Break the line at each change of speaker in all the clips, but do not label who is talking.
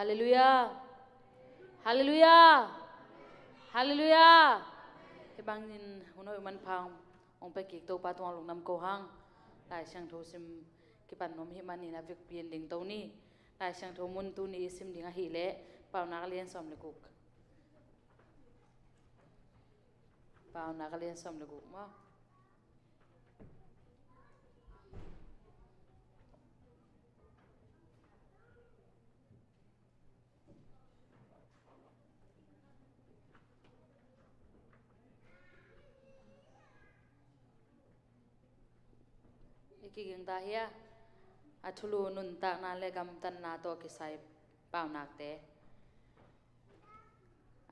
Hallelujah. Hallelujah. Hallelujah. Cái bang nhìn hôm nay mình phang ông phải kịp tàu pa tuang lục nam cầu hang lại sang thô sim cái bản nom hi man ni na việc biến đình tàu ni lại sang thô mun tu ni sim ding a hi le pau na liên som le kuk pau na liên som le kuk ma ikiging ta hiya athulu nun ta na le gam tan na to ki sai pau nak te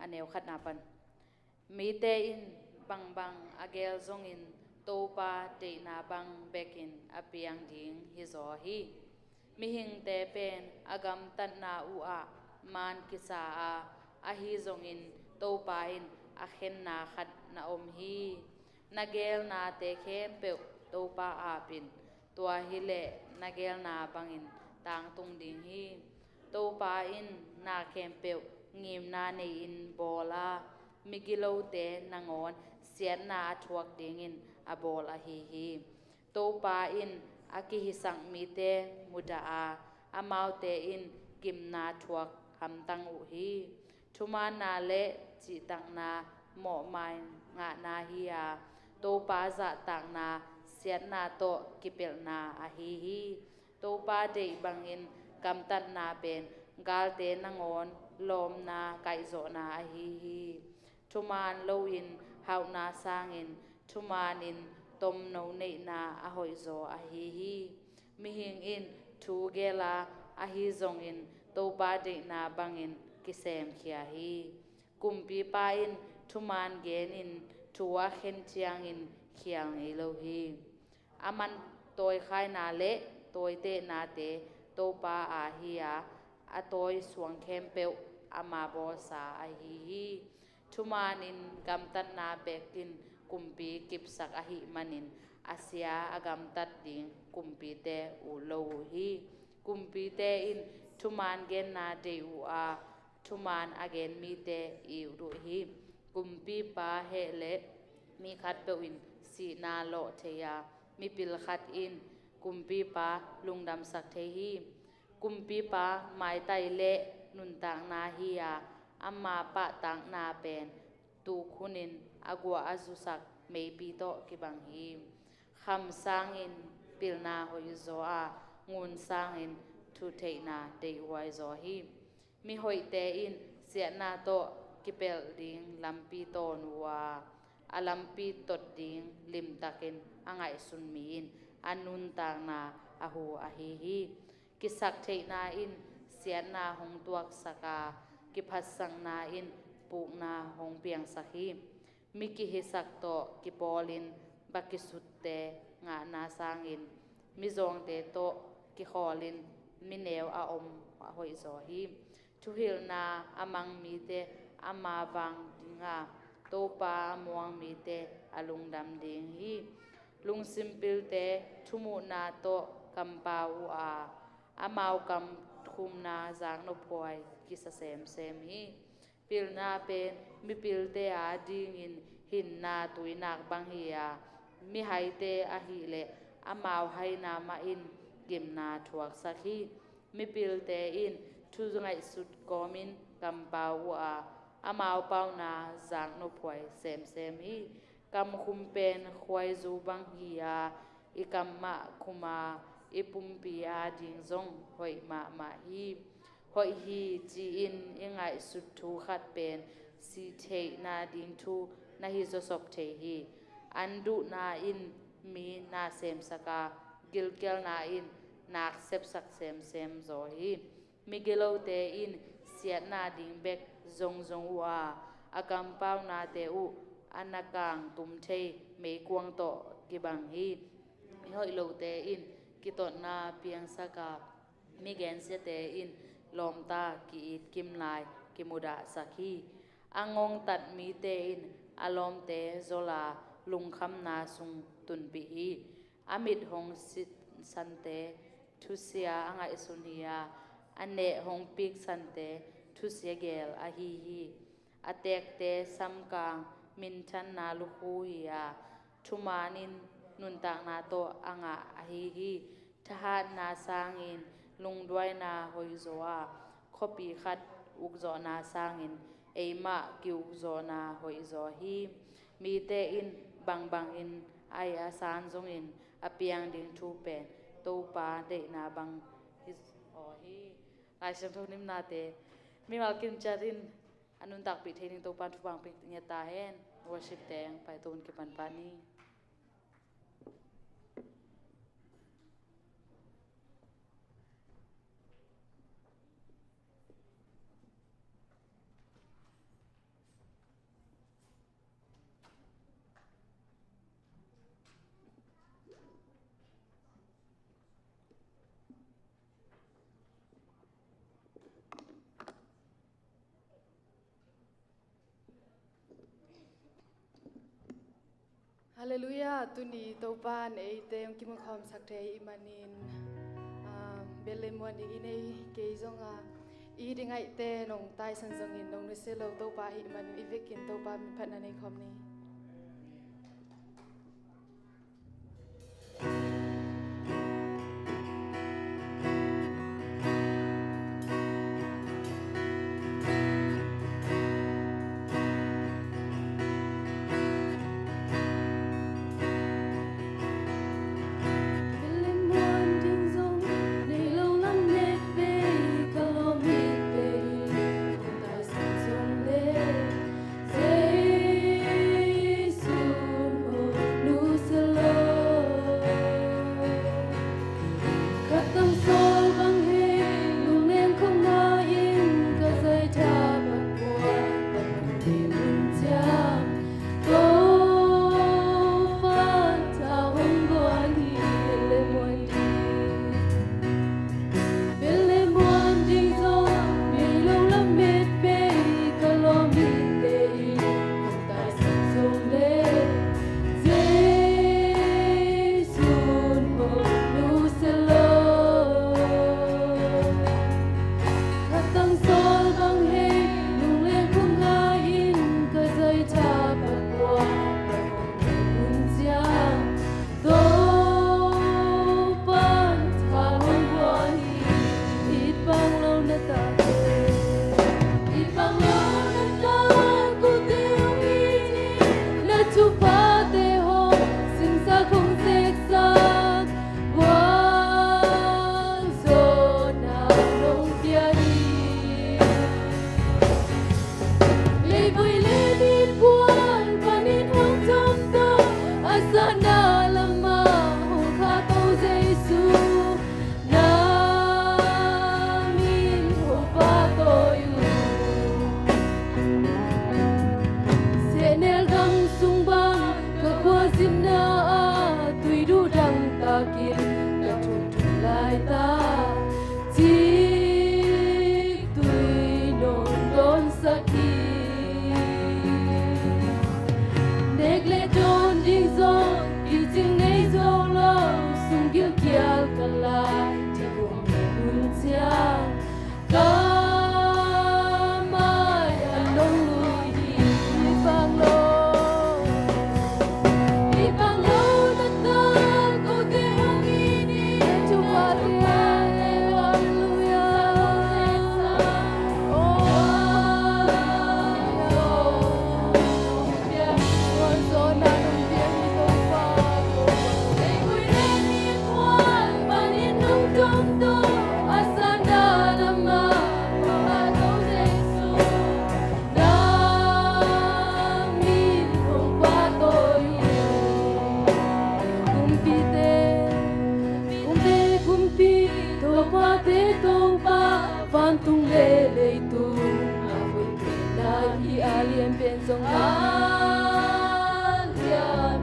aneu khat na pan mi te in bang bang agel zong in to pa te na bang bekin apiang ding hi zo hi mi hing te pen agam tan na u a man kisa a hi zong in to pa in a khen na khat na om hi nagel na te khem pe to pa a pin tua hi le nagel na bangin tang tung ding hi to pa in na khem pe ngim na nei in bola migilo te nangon sian na thuak ding in a bol a hi to pa in aki hi sang mi te muda a mau te in kim na thuak ham tang u hi thuma na le chi tang na mo mai nga na hi to pa za tang na sian na to kipel na a hi to pa de bangin kam tan na ben gal te nangon lom na kai zo na a hi thuman lo in hau na sang in thuman in tom no nei na a hoi zo a hi mi hing in thu gela a hi zong in to pa de na bangin kisem khia hi kumpi pa in thuman gen in thuwa khen chiang in khiang ei lo hi aman toy khai na le toy te na te to pa a hi a toy suang khem peu ama bo sa a hi thuman in gam tan na bekin kumpi kip sak a hi manin asia agam tat ding kumpi te u lo hi kumpi te in thuman gen na de u thuman again mi te i ru hi kumpi pa he le mi khat pe in si na lo theya mi pil khat in kumpi pa lungdam sak the hi kumpi pa mai tai le nun tang na hi amma pa tang na pen tu khunin agwa azusak mei pi to ki bang hi kham sang in pil na hoi zo ngun sang in thu thei na dei wai zo hi mi hoi te in sia na to kipel ding lampi to nuwa alampi tot ding lim takin angai sun mi in anun tang na ahu a hi kisak thei na in sia na hong tuak saka ki phasang na in pu na hong piang sakhi mi ki hisak to ki polin bakisutte nga na sangin mi zong te to ki kholin mi neu a om a hoi zo hi thu hil na amang mi te ama wang dinga to pa muang mi te alung dam ding hi lung simpil te thumu na to kampa u amau kam thum na jang no phoi ki sa sem hi pil na pen mi pil te ding in hin na tuinak bang hi mi hai te a hi le amau hai na ma in kim na thuak sakhi mi pil te in thu ngai sut komin kampa u amau pau na jang no phoi sem hi kam khum pen khwai zu bang hi ikam ma khuma ipumpi ding zong hoi ma hi hoi hi chi in ingai sut thu khat pen si thei na ding thu na hi zo sop thei hi andu na in mi na sem saka gilkel na in nak sep sak sem zo hi migelo te in siat na ding bek zong agam pau na te u anakang tum thei me kwang to ki bang hi hoi lo te in ki tot na piang saka mi gen se te in lom ta ki it kim lai ki muda sakhi angong tat mi te in alom te zola lung kham na sung tun pi hi amit hong sit san te thusia angai sunia ane hong pik sante thu segel a hi atek te samkang min chan na lu hu hi a thumanin nun tak na to anga a hi thahat na sangin lungdwai na hoi zoa khopi khat ukzo na sangin eima ki ukzo na hoi zo hi mi te in bang in ai a san zong in apiang ding thu pen to pa de na bang his o hi ai sam thu nim na te mi mal kim charin anun tak pi thening to pan thu bang pi nya ta hen worship teng pai ton ki pan pani
Hallelujah, tuni topan ei te yong kim khom sakte imanin belemon ding inei ke zonga I dingai te nong tai san zong in nong se lo topa hi imanin ivekin topa mi phatna nei khom ni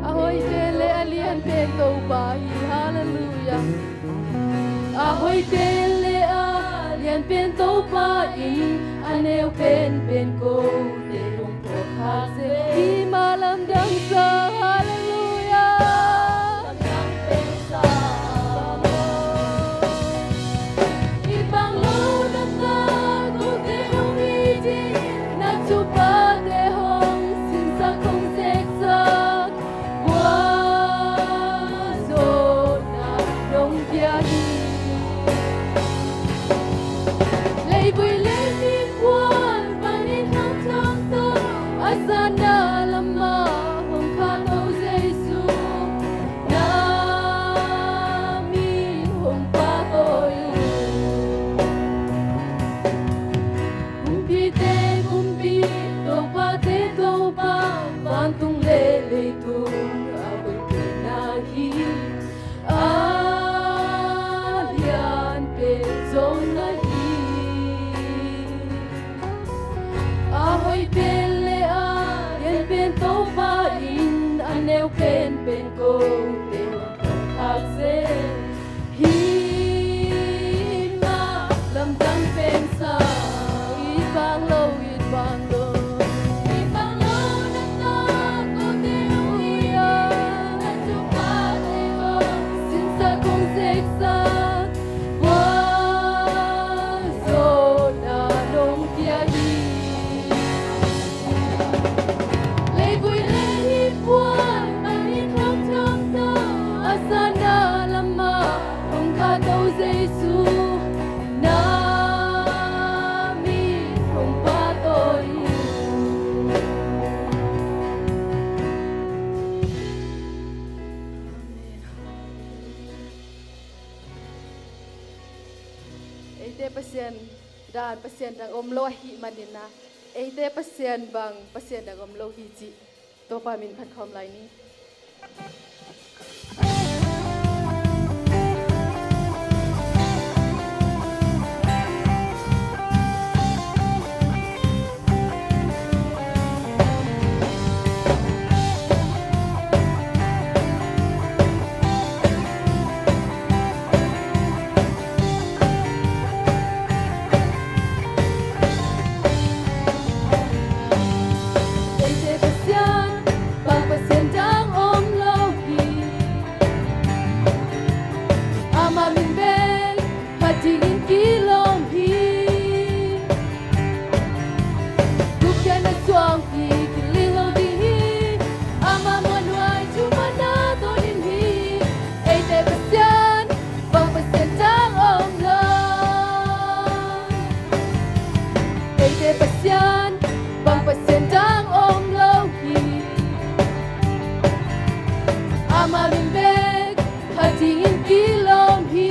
Ahoy tele alien pen to bai hallelujah Ahoy tele alien pen to bai aneu pen ko te lung po khase di malam dang sa hallelujah dang pen sa ibang lo oi pen le a yen pen to pa in aneu pen ko te hak se hi ma lam tang pen sa i bang lo na ta ko te uya na chu pa te o sin sa kong sek sa wa zo na nong tia hi le vui le hi puan ani thong thong to asana lama ong kha to jesu na mi ong pa to Eite pasien dan pasien dang om lo hi manina eite pasien bang pasien dang om lo hi ji to pa min phan khom lai ni Eite pasien bang pasien dang om lo hi ama min bel patingin kilom hi Dukya na suang hi kilingo di hi ama manuai cuma na to din hi Eite pasien bang pasien dang om lo Eite pasien bang pasien dang om lo hi ama min bel patingin kilom hi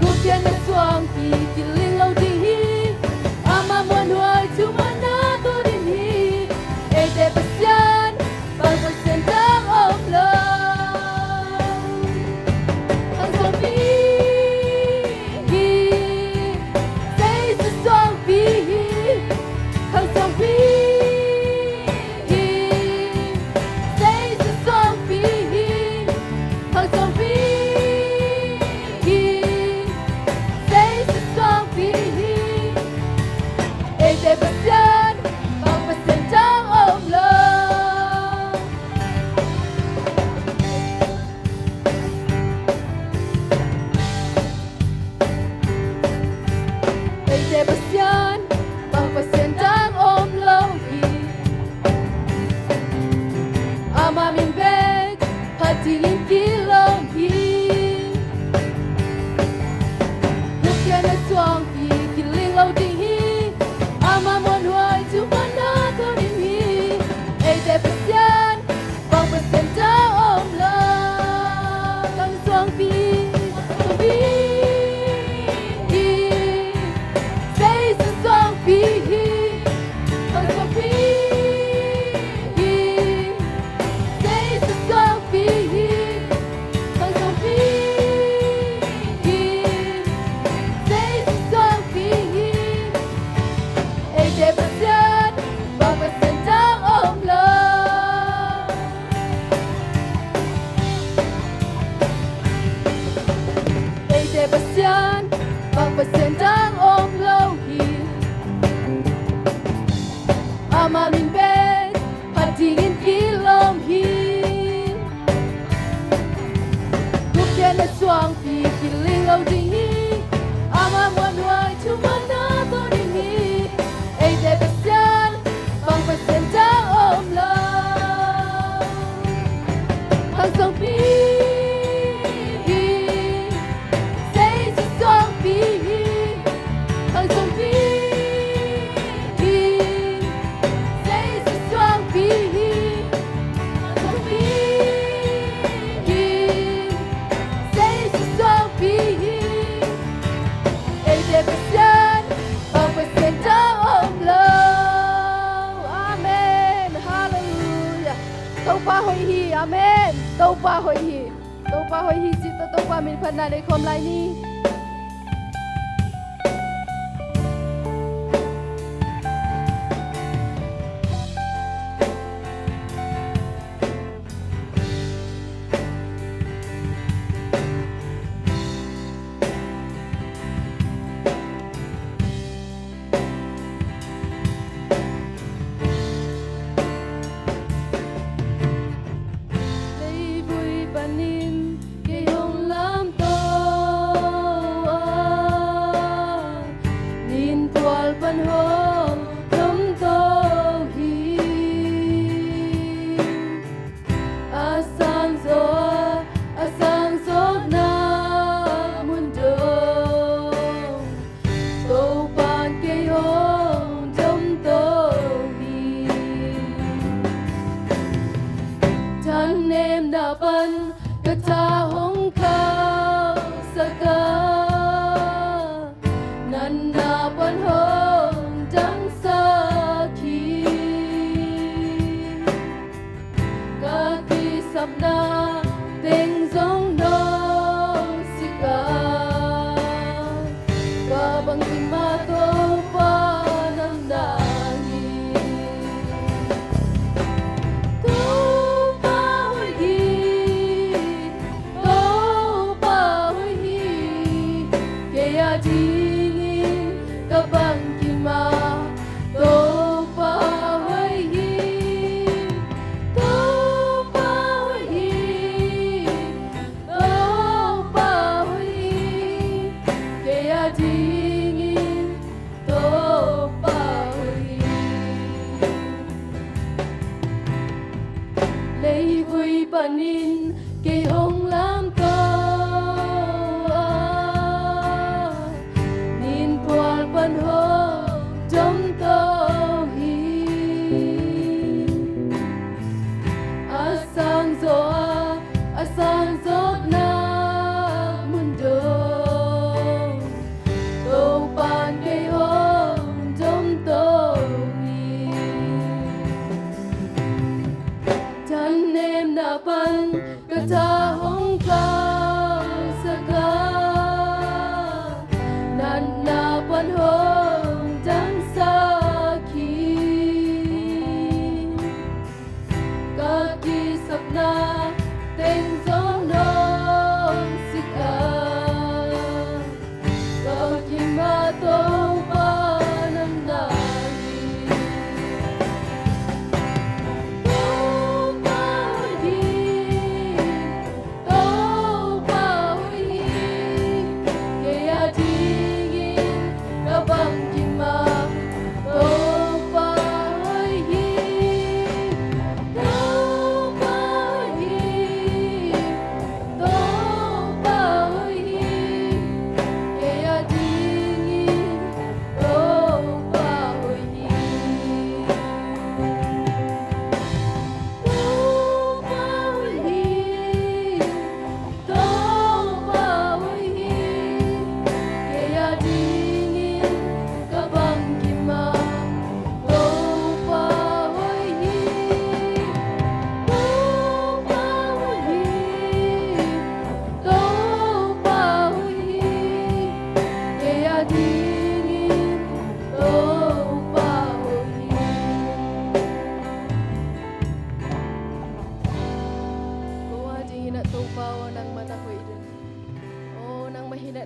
Dukya na suang hi kiling lo di hi ama manuai cuma na to din hi Eite pasien bang pasien dang om lo Ang sabi say sa suang pi Ang sabi say sa suang pi Ang sabi say sa suang pi Eite pasien bang pasien dang om lo Eite pasien bang pasien dang om lo hi ama min beg patingin kilom hi Dukya na suang hi kiling lo ding hi ama mon huai cuma na to din hi Eite pasien bang pasien dang om lo Kang suang pi say sa suang pi Kang suang pi say sa suang pi Kang suang pi say sa suang pi Eite pasien bang pasien dang om lo Eite pasien bang pasien dang om lo hi ama min beg patingin kilom hi Dukya na suang pi kiling lo ding hi ama mon huai cuma na to din hi Eite pasien bang pasien dang om lo Ang song pi say sa suang pi Ang song pi say sa suang pi Ang song pi say sa suang pi Eite pasien bang pasien dang om lo Amen Hallelujah Tâu pa hoi hi Amen Tâu pa hoi hi ji to tâu pa min phan na để khom lai ni kaya dingin kabang kima to pa hoy hi to pa hoy hi to pa hoy hi kaya dingin to pa hoy lấy vui panin cây hồng lam to nhìn qua pan ho trong to hi asang zo na mundo to pan cây hồng trong to hi tan em na pan kata hong ka saka nan na pan hong dang sa ki ka ki sapna ten zong no sika ka ki ma to pa nan na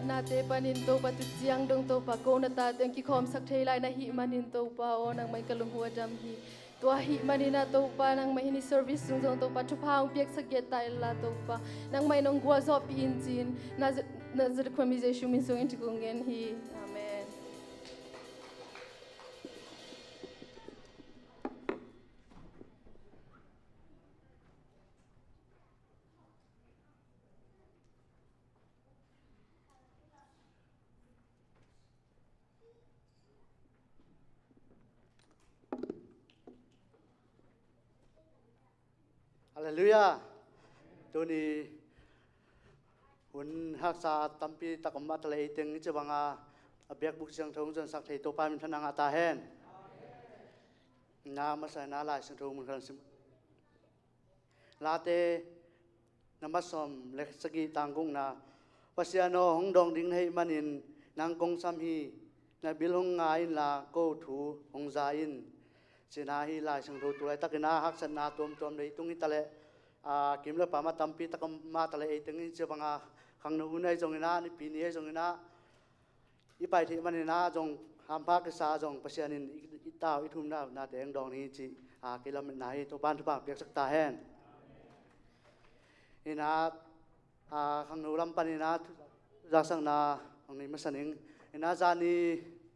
nate panin to patu chiang dong to pa ko na ta teng ki khom sak thei lai na hi manin to pa o nang mai kalung huwa jam hi to hi manina to pa nang mai ni service sung jong to pa thu phang piek sak ge tai la to pa nang mai nong gwa zo pi in chin na zir khwamize shu min sung in tikungen hi amen.
Hallelujah. Tuni hun haksa tampi takamma tale iteng chawanga abyak buk sang thong jan sak thei to pa min thanang ata hen. Na masa na lai sang thong mun khan sim. Late namasom lek sagi tanggung na pasiano hong dong ding hei manin nang kong sam hi na bilhong ngai la ko thu hong za in sina hi lai sang tho tulai takina hak san na tom tom dei tungi tale a kimla pa ma tampi takam ma tale e tengi chawanga khang no unai jongina ni pi ni jongina i pai thi manina jong hampa ke sa jong pasianin itaw ithum na na teng dong ni chi a kilam na hi to ban thu pa pek sak ta hen ina a khang no lam panina ra sang na ong ni masaning ina jani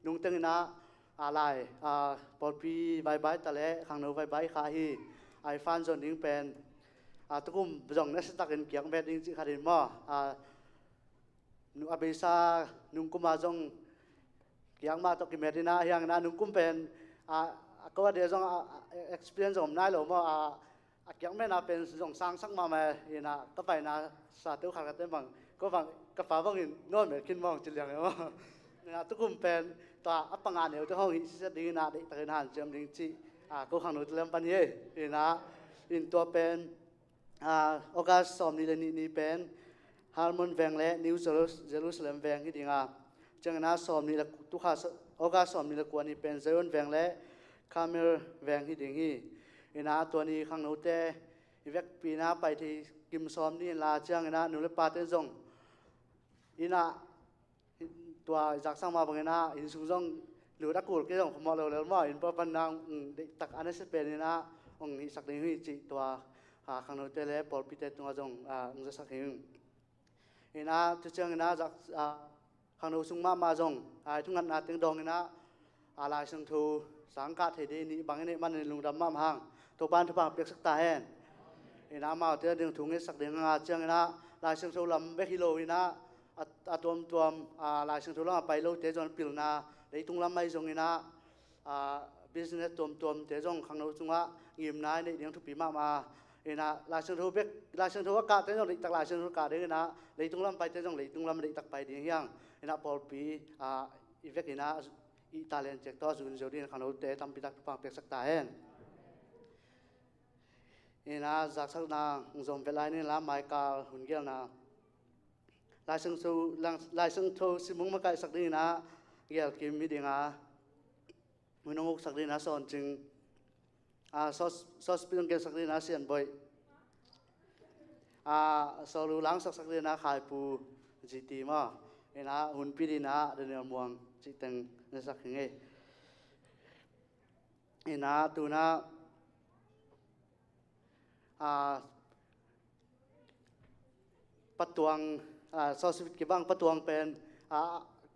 nung tengina alai polpi bye bye tale khang no bye bye kha hi ai fan zon ding pen tukum jong na stakin kyang bet ding chi kharin mo nu abisa nung kuma jong kyang ma to ki medina hyang na nung kum pen ko de jong experience om nai lo mo kyang me na pen jong sang sak ma ma ina ka pai na sa tu kha ka te bang ko bang ka pa bang in no me kin mong chi lyang mo na tukum pen ta apanga ne to hong hi se ding na de ta han chem ding chi ko khang no tlem pan ye ina in to pen August som ni ni pen Harmon veng le New Jerusalem veng hi dinga changna som ni la tu kha August som ni la kwani pen Zion veng le Carmel veng hi ding hi ina to ni khang no te ivek pina pai thi kim som ni la chang ina nu le pa ten jong ina ตัวจากสังมาบังนะอินสุงจงหรือตะกูลก็ต้องขโมยเราว่าอินปะปันนางตักอันนี้สเปนนะองค์นี้สักนี้จีตัวข้างโน้นเตะปอลพิเตตัวจงจะสักหิงอินะทุกเชิงนะจากข้างโน้นสุงมาจงทุกงานนาตึงดองนะลายสังทูสังกัดเหตุนี้บางนี้มันลุงดำมาห่างตัวบ้านทุกบ้านเปียกสักตาเห็นอินะมาเตะดึงถุงนี้สักเดือนงาเชิงนะลายสังทูลำเบกิโลอินะตัวลายสังทูลำไปโลเตะจนปิลนาเลยตรงลำไม่จงอินะbusiness ตัวเตะจงข้างโน้นสุงว่าเงียบนายในเรื่องทุกปีมาเอ็นะลายเชิงทูเบกลายเชิงทูว่ากาเตะจงเลยตักลายเชิงทูกาเด้นะเลยตรงลำไปเตะจงเลยตรงลำเลยตักไปเดียงยังเอ็นะพอปีอีเวกเอ็นะอิตาเลียนเจ็กตัวจุนโจดินข้างโน้นเตะทำปีตักฟังเปียกสักตาเห็นเอ็นะจากสักนางจงเป็นลายนี่ละไมค์กาหุ่นเกลนะลายเชิงทูสิมุงมาไกลสักนี่นะเกลกิมมิดิงมันน้องสักนี่นะสอนจึงซอสเป็นเกลสักนี่นะเสียนบ่อยสอรูล้างสักนี่นะขายปูจีตีมาเอ็นะหุ่นปีดีนะเดินมวงจีตังนี่สักยังไงเอ็นะตัวนะปัตตวงซอสวิตกี่บ้างปัตตวงเป็น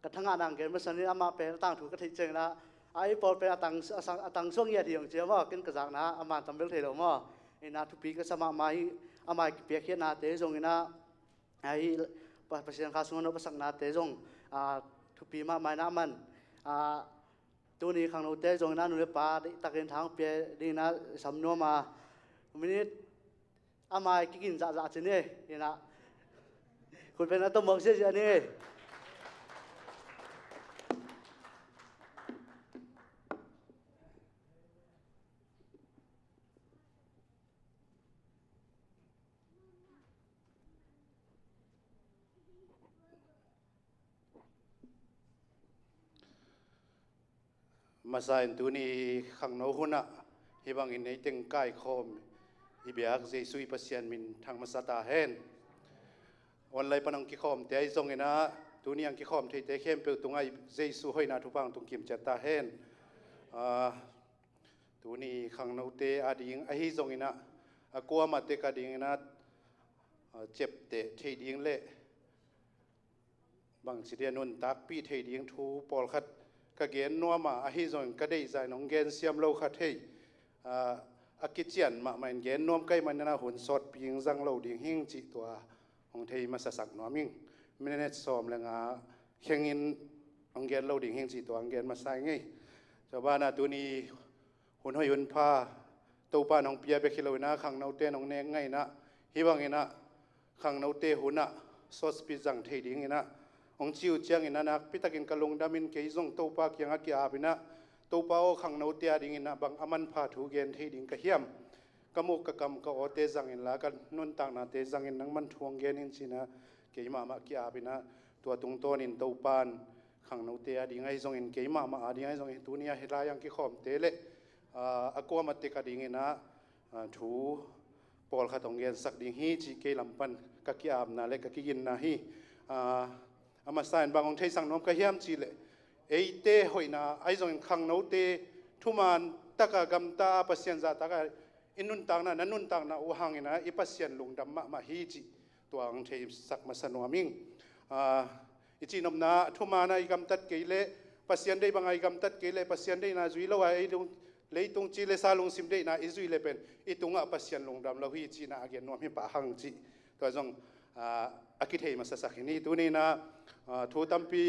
กระทั่งงานเกณฑ์เมื่อสันนี้อามาเป็นตั้งถูกกระถิ่นเจงนะไอ้พอเป็นตั้งช่วงเย็นที่อย่างเจ้าว่ากินกระจังนะอามาทำเบลเทลมาไอ้นาทุกปีก็สมัครมาอามาเปียกเขียนนาเตจงนะไอ้ประชาชนข้าศึกนกประสังนาเตจงทุกปีมาไม่น้ำมันตัวนี้ข้างโน้นเตจงนะหนุ่มป่าตะเกียนทางเปียดีนะสำนัวมาวันนี้อามากินจ่าจีนี่ไอ้นะคุณเป็นนักตบมือเสียนี่
มาใส่ตัวนี้ข้างโน้นนะฮิบังอินในเต็งไก่คอมฮิเบียกเจสุยปัสยันมินทางมาสตาเฮนวันไรปนังกิคอมแต่ไอ้ทรงเงินะตัวนี้ยังกิคอมที่เตะเข้มเปิลตรงไอ้เจสุให้นาทุพังตรงกิมจัตตาเฮนตัวนี้ข้างโน้นเตะอดีงไอ้ทรงเงินะกัวมาเตะกอดีงนะเจ็บเตะที่ดิ้งเละบางสิเดียนุนตักปีที่ดิ้งทูปอลขัดกเกณฑ์นัวมาอาฮิจงก็ได้ใจน้องเกณฑ์เสียมโลขัดให้อากิจเจียนมาเกณฑ์นัวใกล้มันนะหุ่นสดพิงจังโลดิ่งหิ้งจีตัวของไทยมาสักนัวมิ่งไม่ได้สอมเลยงาเข่งอินน้องเกณฑ์โลดิ่งหิ้งจีตัวน้องเกณฑ์มาใส่ไงชาวบ้านนะตัวนี้หุ่นห้อยหุ่นผ้าตัวป้าน้องเปียไปคิโลนะขังน้องเต้น้องเนงไงนะฮิบังเงนะขังน้องเต้หุ่นนะสดพิจังไทยดิ่งนะองจิวเจียงอินะนักพิตากินกะลงดามินเกยซงตัวปากยังอักยาบินะตัวปาโอขังโนเตียดิ่งอินะบางอามันพาถูเกนที่ดิ่งกะเฮียมกะมุกกะกำกะโอเตจังอินละกันนุนต่างนาเตจังอินนังมันทวงเกนินสินะเกยมาอักยาบินะตัวตรงตัวนินตัวปานขังโนเตียดิ่งไอซงอินเกยมาดิ่งไอซงอินตัวนี้เฮลายังกิขอมเตเลอากวมาเตกะดิ่งอินะถูปอลขัดองเกนสักดิ่งฮีจีเกยลำปันกะกิอาบนาเลกะกิยินนาฮีอามาสานบางองค์ไทยสังนมกระเฮียมจีเลเอเตหอยนาไอจงขังโนเตทุมานตะกะกำตาปัสยันจาตะกะอินุนตังนะนันนุนตังนะอุหังอินะอิปัสยันลุงดำมาฮีจีตัวองค์ไทยสักมาสนวมิงอิจีนมนาทุมานะอิกำตัดเกเลปัสยันได้บางไอกำตัดเกเลปัสยันได้นาจุยละวายเลยตรงจีเลซาลงซิมได้นาอิจุยเลเป็นอิตุงะปัสยันลุงดำละฮีจีนาเกนนวมิปะหังจีตัวจงอากิเทมาสักนี้ตัวนี้นะทูตัมปี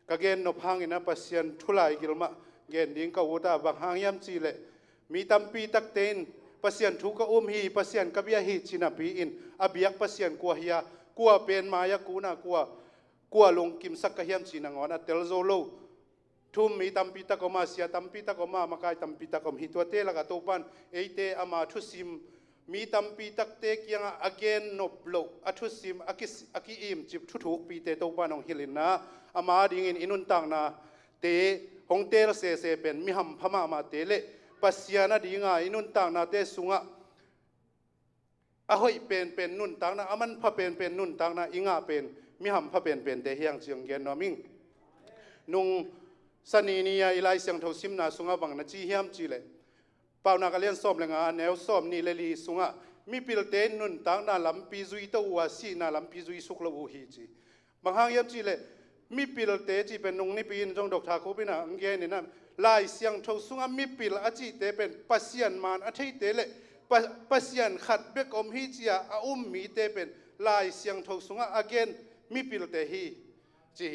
กเกนนพังอินะปัสยันทุลายกิลมาเกนดิ้งก็วุฒาบางหางยามจีเลมีตัมปีตักเตนปัสยันทุกอุ้มฮีปัสยันกับยาฮีชินาปีอินอบิยักปัสยันกัวเฮียกัวเป็นมายากูนะกัวลงกิมสักกะเฮียมชินางอนะเตลโซโลทุ่มมีตัมปีตะกมาเสียตัมปีตะกมามาไกตัมปีตะกมฮิตัวเตละกะตัวปันเอเตอามาทุสิมมีตัมปีตักเตกยังอเกนนบโลอัทุสิมอากิอิมจิบทุถูกปีเตตัวปานองฮิลินนะอามาดิ่งอินุนตังนะเตหงเตลเสเสเป็นมิหัมพม่ามาเตเลปัสยานะดิ่งอินุนตังนะเตสุงะอาหอยเป็นนุนตังนะอามันพะเป็นนุนตังนะอิงะเป็นมิหัมพะเป็นเตเฮียงเจียงเกนนอมิง นุ่งสนีนียอีไลเสียงทซิมนาสุงะบังนะจีเฮียมจีเลเป่านักเรียนสอบเลยงาแนวสอบนี่เลยลีสุงะมีปิลเตนนุนต่างนาลำปีจุยตัวสีนาลำปีจุยสุกลบูฮีจีบางครั้งเยี่ยมจีเลยมีปิลเตจีเป็นนุ่งนี่ปีนจงดอกทาคุปินะอังเกนี่นะลายเสียงทสุงะมีปิลอจีเตเป็นปัสยันมานอธิเตเลปัสยันขัดเบกอมฮีจีอามีเตเป็นลายเสียงทสุงะอังเกนมีปิลเตฮีจี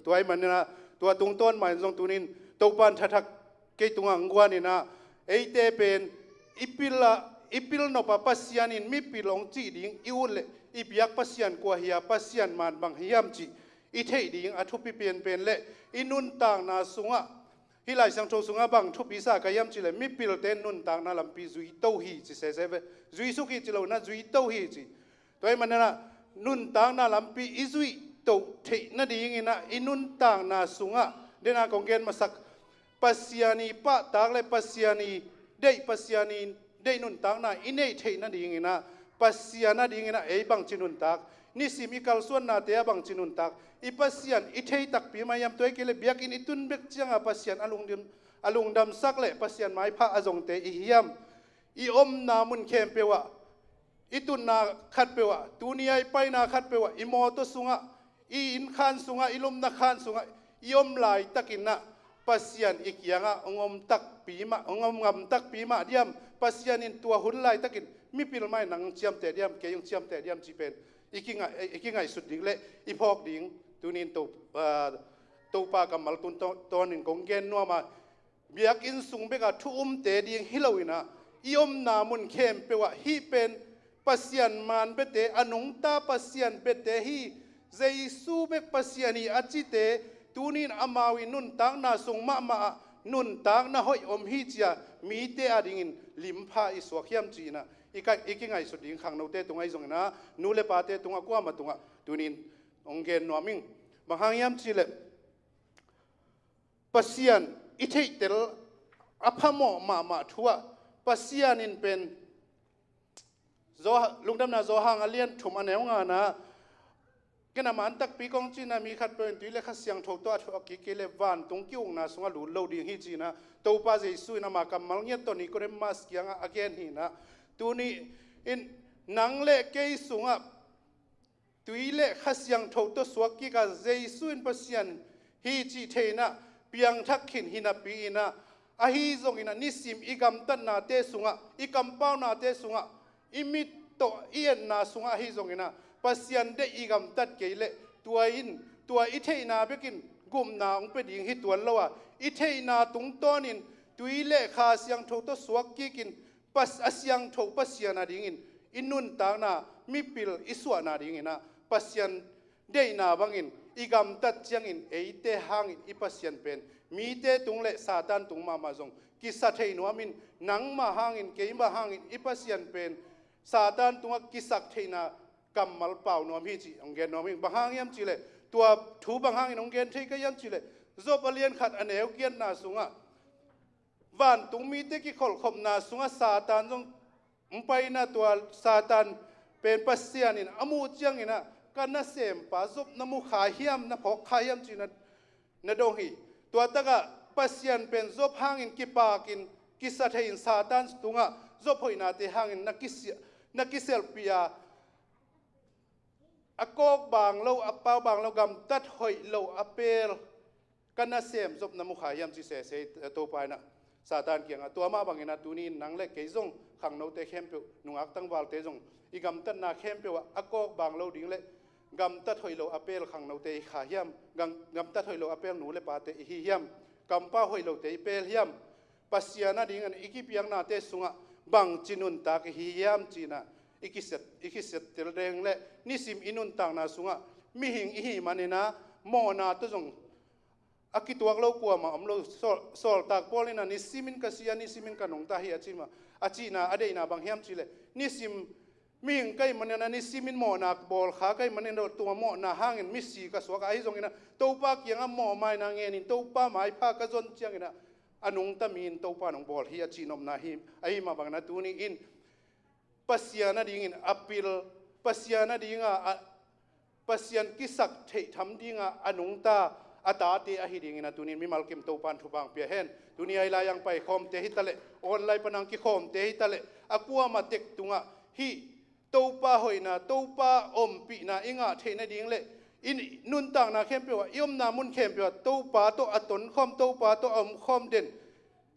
ตัวไอ้มันนะตัวตรงต้นมันจงตัวนี้ตัวปันทักเกตุงังกวานี่นะไอเตเป็นอิปิลนปปัสยันินมีปิลองจีดิงอิวเลอิปยักปัสยันกว่าเฮียปัสยันมันบางเฮียมจีอิเทดิงอทุปิเปลี่ยนเป็นเลอินุนต่างนาสุงะฮิไลสังโชสุงะบางทุปิสากายมจีเลมีปิลเตนนุนต่างนาลำปีจุยโตฮีจีเซเซเวจุยสุกิจีเลวนะจุยโตฮีจีตัวไอ้มันนะนุนต่างนาลำปีอิจุยโตเทนดีงินะอินุนต่างนาสุงะเดนากงเกนมาสักปัสยานีปะตากเลยปัสยานีได้ปัสยานีได้นุนตากนะอินเนเทนั่นดีงินะปัสยานาดีงินะบังจินุนตากนี่สิมีกัลส่วนนาเตียบังจินุนตากอีปัสยานอิเทตักปีมายามตัวเกลเบียกอินอิตุนเบกจังปัสยานอลุงดำสักเลยปัสยานไม้พระอจงเตอิฮิยมอีอมนามุนเข้มเปวะอิตุนนาขัดเปวะตูนีไอไปนาขัดเปวะอิมอตุสุงะอีอินขานสุงะอิลุมนาขานสุงะยอมลายตักินนะปัสยันอีกอย่างอ่ะองมตักปีมาองมงำตักปีมาเดียมปัสยันินตัวหุ่นลายตักินมีปิลไม่นังเจียมแต่เดียมเกยงเจียมแต่เดียมจีเป็นอีกไงสุดดิ่งเละอีพอกดิ่งตัวนี้ตัวปากำมัลตุนตัวนึงกงเกนนัวมาเบียกินสุงเบกะทุ่มแต่ดิ่งฮิโลวินะยอมนามุนเข้มเปว่าฮีเป็นปัสยันมันเบเตอนุงตาปัสยันเบเตฮีเจสูเบกปัสยันีอาจิเตตูนินอามาวินุนตังนาสงมานุนตังนาหอยอมฮิจียมีเตอดิ่งลิมพาอิสวกยมจีนะอีกไงสุดดิ่งขังโนเตตรงไอ้ตรงนะนูเลปาเตตรงกว่ามาตรงตูนินองเกนนัวมิงบางครั้งยมจีเลปัสยันอิเทเตลอภโมมาทัวปัสยันินเป็นลุงดำนาโซฮังอเลียนถุมอันเนวงานะกันน้ำมันตักปีกองจีน่ะมีขัดเป็นตัวเล็กขัดเสียงถูกตัวถูกกิเลวันตรงกิ้วนะสงฆ์หลุดโลดิ่งฮิจีนะตัวป้าเจสุยนะมากำมังเงี้ยตัวนี้ก็เริ่มมาสกี้งอาเกนหินะตัวนี้อินนังเล่เกยสงฆ์ตัวเล็กขัดเสียงถูกตัวสวกิกับเจสุยปัสยันฮิจีเทนะเปียงทักขินหินะปีนะอาฮิจงอินะนิสิมอีกำตันนาเตสงฆ์อีกำเป้านาเตสงฆ์อิมิตโตเอียนนาสงฆ์อาฮิจงอินะปัสยันได้อีกำตัดเกลตัวอิเทนาเบกินกุมนาองเป็นยิงฮิตัวละว่าอิเทนาตุงต้นินตัวเล่ขาเสียงถูกตัวสวกกินปัสเสียงถูกปัสยันนาดิ่งอินนุนตางนามีปิลอิสวานาดิ่งนะปัสยันได้นาบังอินอีกำตัดจังอินเอเตหังอินอิปัสยันเป็นมีเตตุงเล่ซาตานตุงมาจงกิสัตเทนัวมินนังมาหังอินเกยมาหังอินอิปัสยันเป็นซาตานตุงกิสักเทนากำมัลเป่านวมฮิจิองเกนนวมิงบางหางยมจิเลตัวถูบางหางองเกนที่ก็ยมจิเลจบเรียนขัดอันเอวเกียนนาสุงะวันตุงมีเตกิขลขมนาสุงะซาตานจงไปนาตัวซาตานเป็นปัสเซียนินอมูจังอินะกันนาเสมปาจบน้ำมูขาเฮียมน้ำพกขาเฮียมจินาดงฮีตัวตะกะปัสเซียนเป็นจบหางอินกิปากินกิสัตหินซาตานตุงะจบหอยนาเตหางอินนักกิเซลปียอากอกบางเราอเปาบางเรากำตัดหอยเราอเปลกันน่าเสียมจบน้ำมุขายามจีเสเสตัวไปนะซาตานเกียงตัวมาบางอินะตัวนี้นังเล็กเกยจงขังโนเตเข้มเปียวนุ่งอักตั้งวาลเตจงอีกำตัดนาเข้มเปียวอากอกบางเราดิ่งเล็กกำตัดหอยเราอเปลขังโนเตขายามกำตัดหอยเราอเปลหนูเล็ปาเตหิยามกำป้าหอยเราเตเปลยามปัสยานาดิ่งอันอีกเพียงนาเตสุงะบังจินุนตากหิยามจีนะอีกเสร็จเตลเรงเละนิสิมอินุนต่างนาสุงะมีหิงอีหิมันนะโมนาตุจงอากิตัวเรากลัวมาเราสอลตากพอลินะนิสิมินกัสยานิสิมินกันงตาฮีอาจิมาอาจินาอเดนาบางเฮียมจิเลนิสิมมีหิงใกล้มันนะนิสิมินโมนาบอลขาใกล้มันเนี่ยตัวโมนาห่างเงินมิสีกัสวกไอจงอินะตัวปากยังอ่ะโมไม่นางเงินตัวป้าไม้ผ้ากระจนเจียงอินะอนุงตามีนตัวป้านงบอลฮีอาจินอมนาฮิมไอมาบางนาตัวนี้อินpasien dingin apil pasien dinga pasien kisak thei tham dinga anungta atati ahiding ina tunin mi malkim to pan thubang pia hen dunia ila yang pai khom te hitale online panang ki khom te hitale akua ma tek tunga hi topa hoina topa ompi na inga theina ding le in nun tang na khem pewa yom na mun khem pewa topa to aton khom topa to om khom den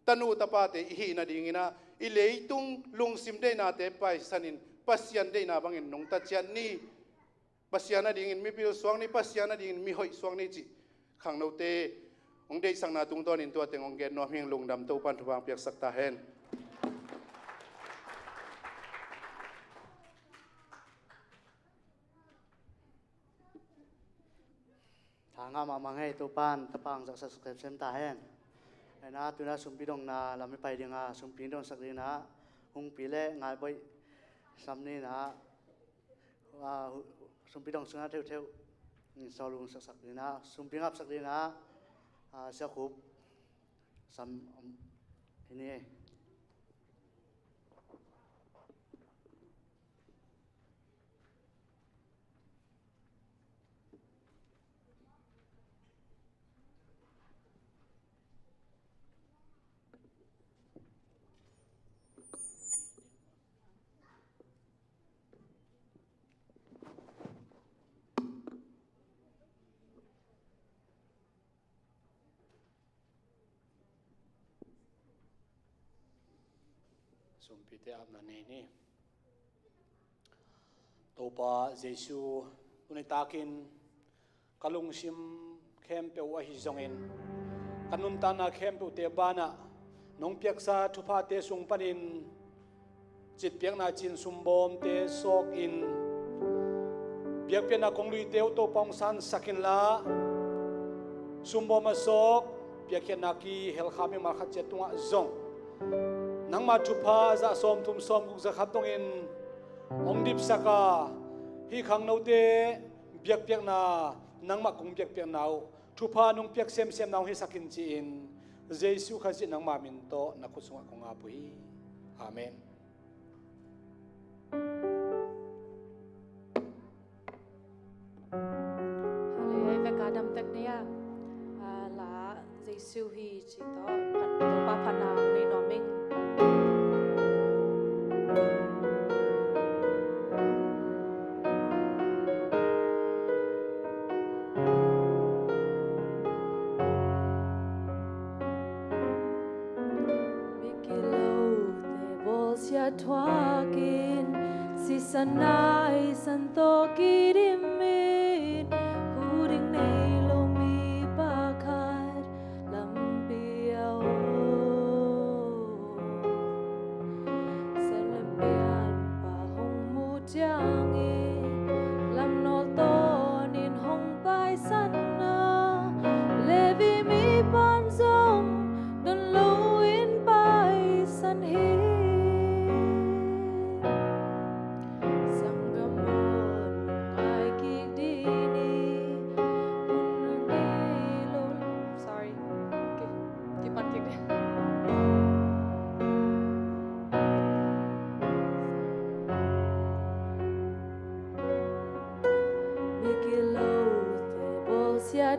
tanu tapa te hi na ding ina i leitung lungsim de na te pai sanin pasian de na bangin nong ta chian ni pasiana ding in mi pil suang ni pasiana ding in mi hoi suang ni chi khang no te ong de sang na tung ton in to teng ong gen no hing lungdam to pan thubang piak sakta hen
thang ama mangai to pan tapang sak subscribe sem ta hen na tu na sum pidong na lami pai dinga sum pidong sak na hung pile ngai boy samni na sum pidong sunga theu theu solung sak sak na sum pingap sak na sa khub sam ini
sumpite amna ni topa Jesu tunai takin kalung sim khem pe wa hi zongin kanun tana khem pe te bana nong piaksa thupa te sung panin chit piak na chin sumbom te sok in piak pe na konglui teu to pong san sakin la sumbom sok piak na ki hel khami mar khat chetunga zong nang ma thupa za som thum som guk za khatong in ong dip saka hi khang no te biak piak na nang ma kung biak piak nau thupa nung piak sem sem nau hi sakin chi in Jesu khazi nang ma min to na kusunga ko nga pui amen
Hallelujah ve kadam tak nia la Jesu hi chi to phan to pa phana nei no ming
Twakin si sanai santo kirimin huring nei lomi bakar lampiao selembian pahong mujangi lam nol tonin hong pai sana levi mi panzong don loin pai san hi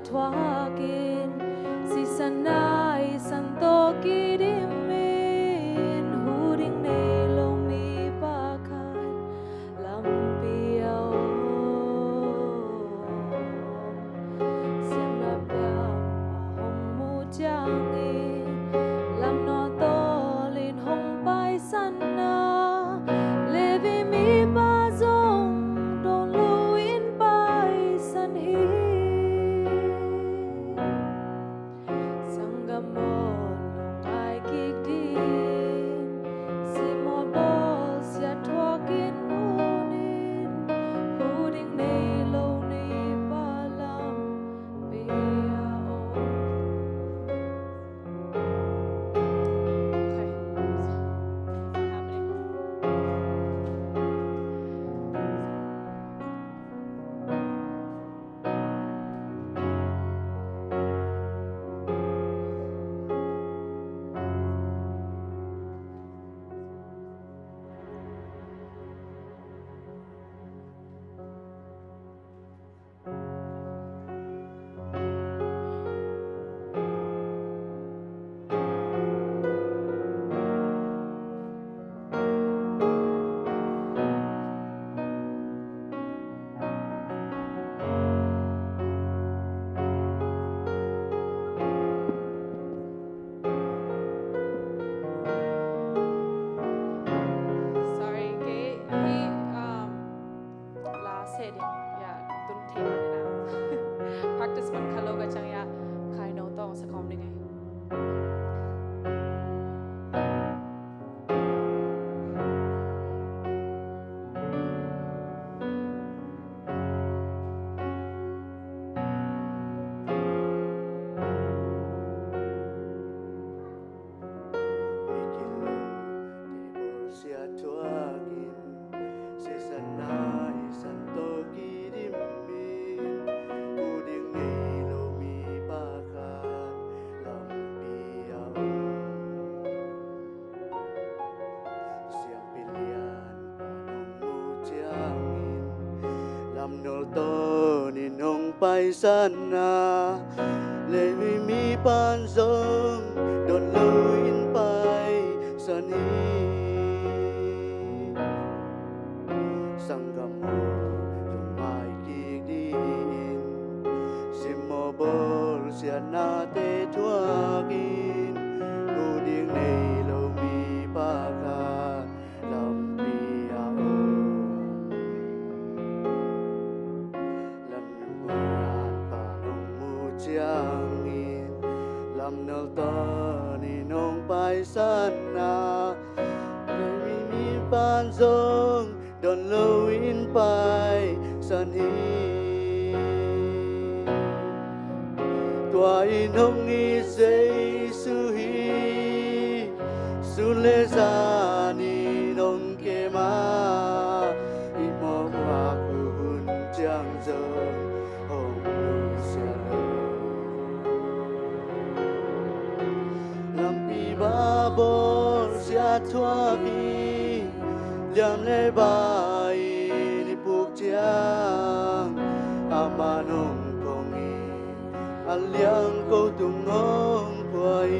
Twakin si sanai santo kirimin huring nei lomi bakar lampiao semrapiam pahong mujangin lam no tolin hong pai sana levi mi bazong don luin pai san hi Sangamon
khom đi ngay.
Sana lệ vì mi ban dông đồn lâu in bay san hi sang gam dung mai ki din sim mo bol sia na te thua kin u ding nei lo mi ba kha lam pi a Giang in lam nal ta ni nong pai sana mi mi ban zong don lo in pai san hi tua in hong i sei su hi su le za ni nong ke ma i mo wa ku hun chang zong hong lu sia ba bol sia thua bi liam le bai ni puk chiang amanong kongi aliang ko tung ngong puai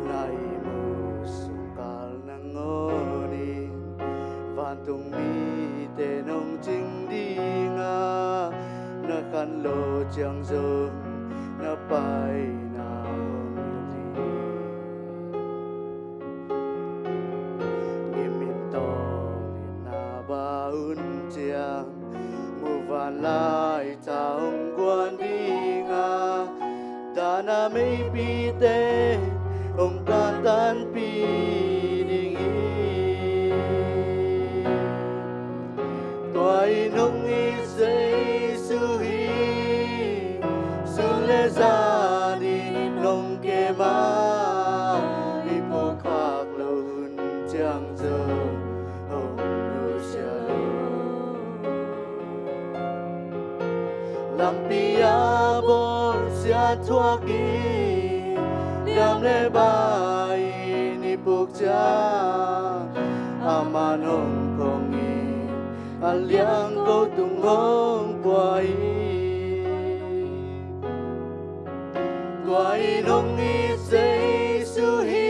nai mu sukal nangoni van tung mi te nong ching dinga na kan lo chiang zong na pai na li gimin tong na ba un chiang mu van lai taong quan đi nga ta na mei pi te ông can tan pi ding i toai nong i sei su hi za đi nông kê ma đi po khạc lùn chang giờ hồng nu xia làm pia bol xia thua ki liam le bai ni puk cha aman hong kongi aliang ko tung hong quay Toai nong i sei su hi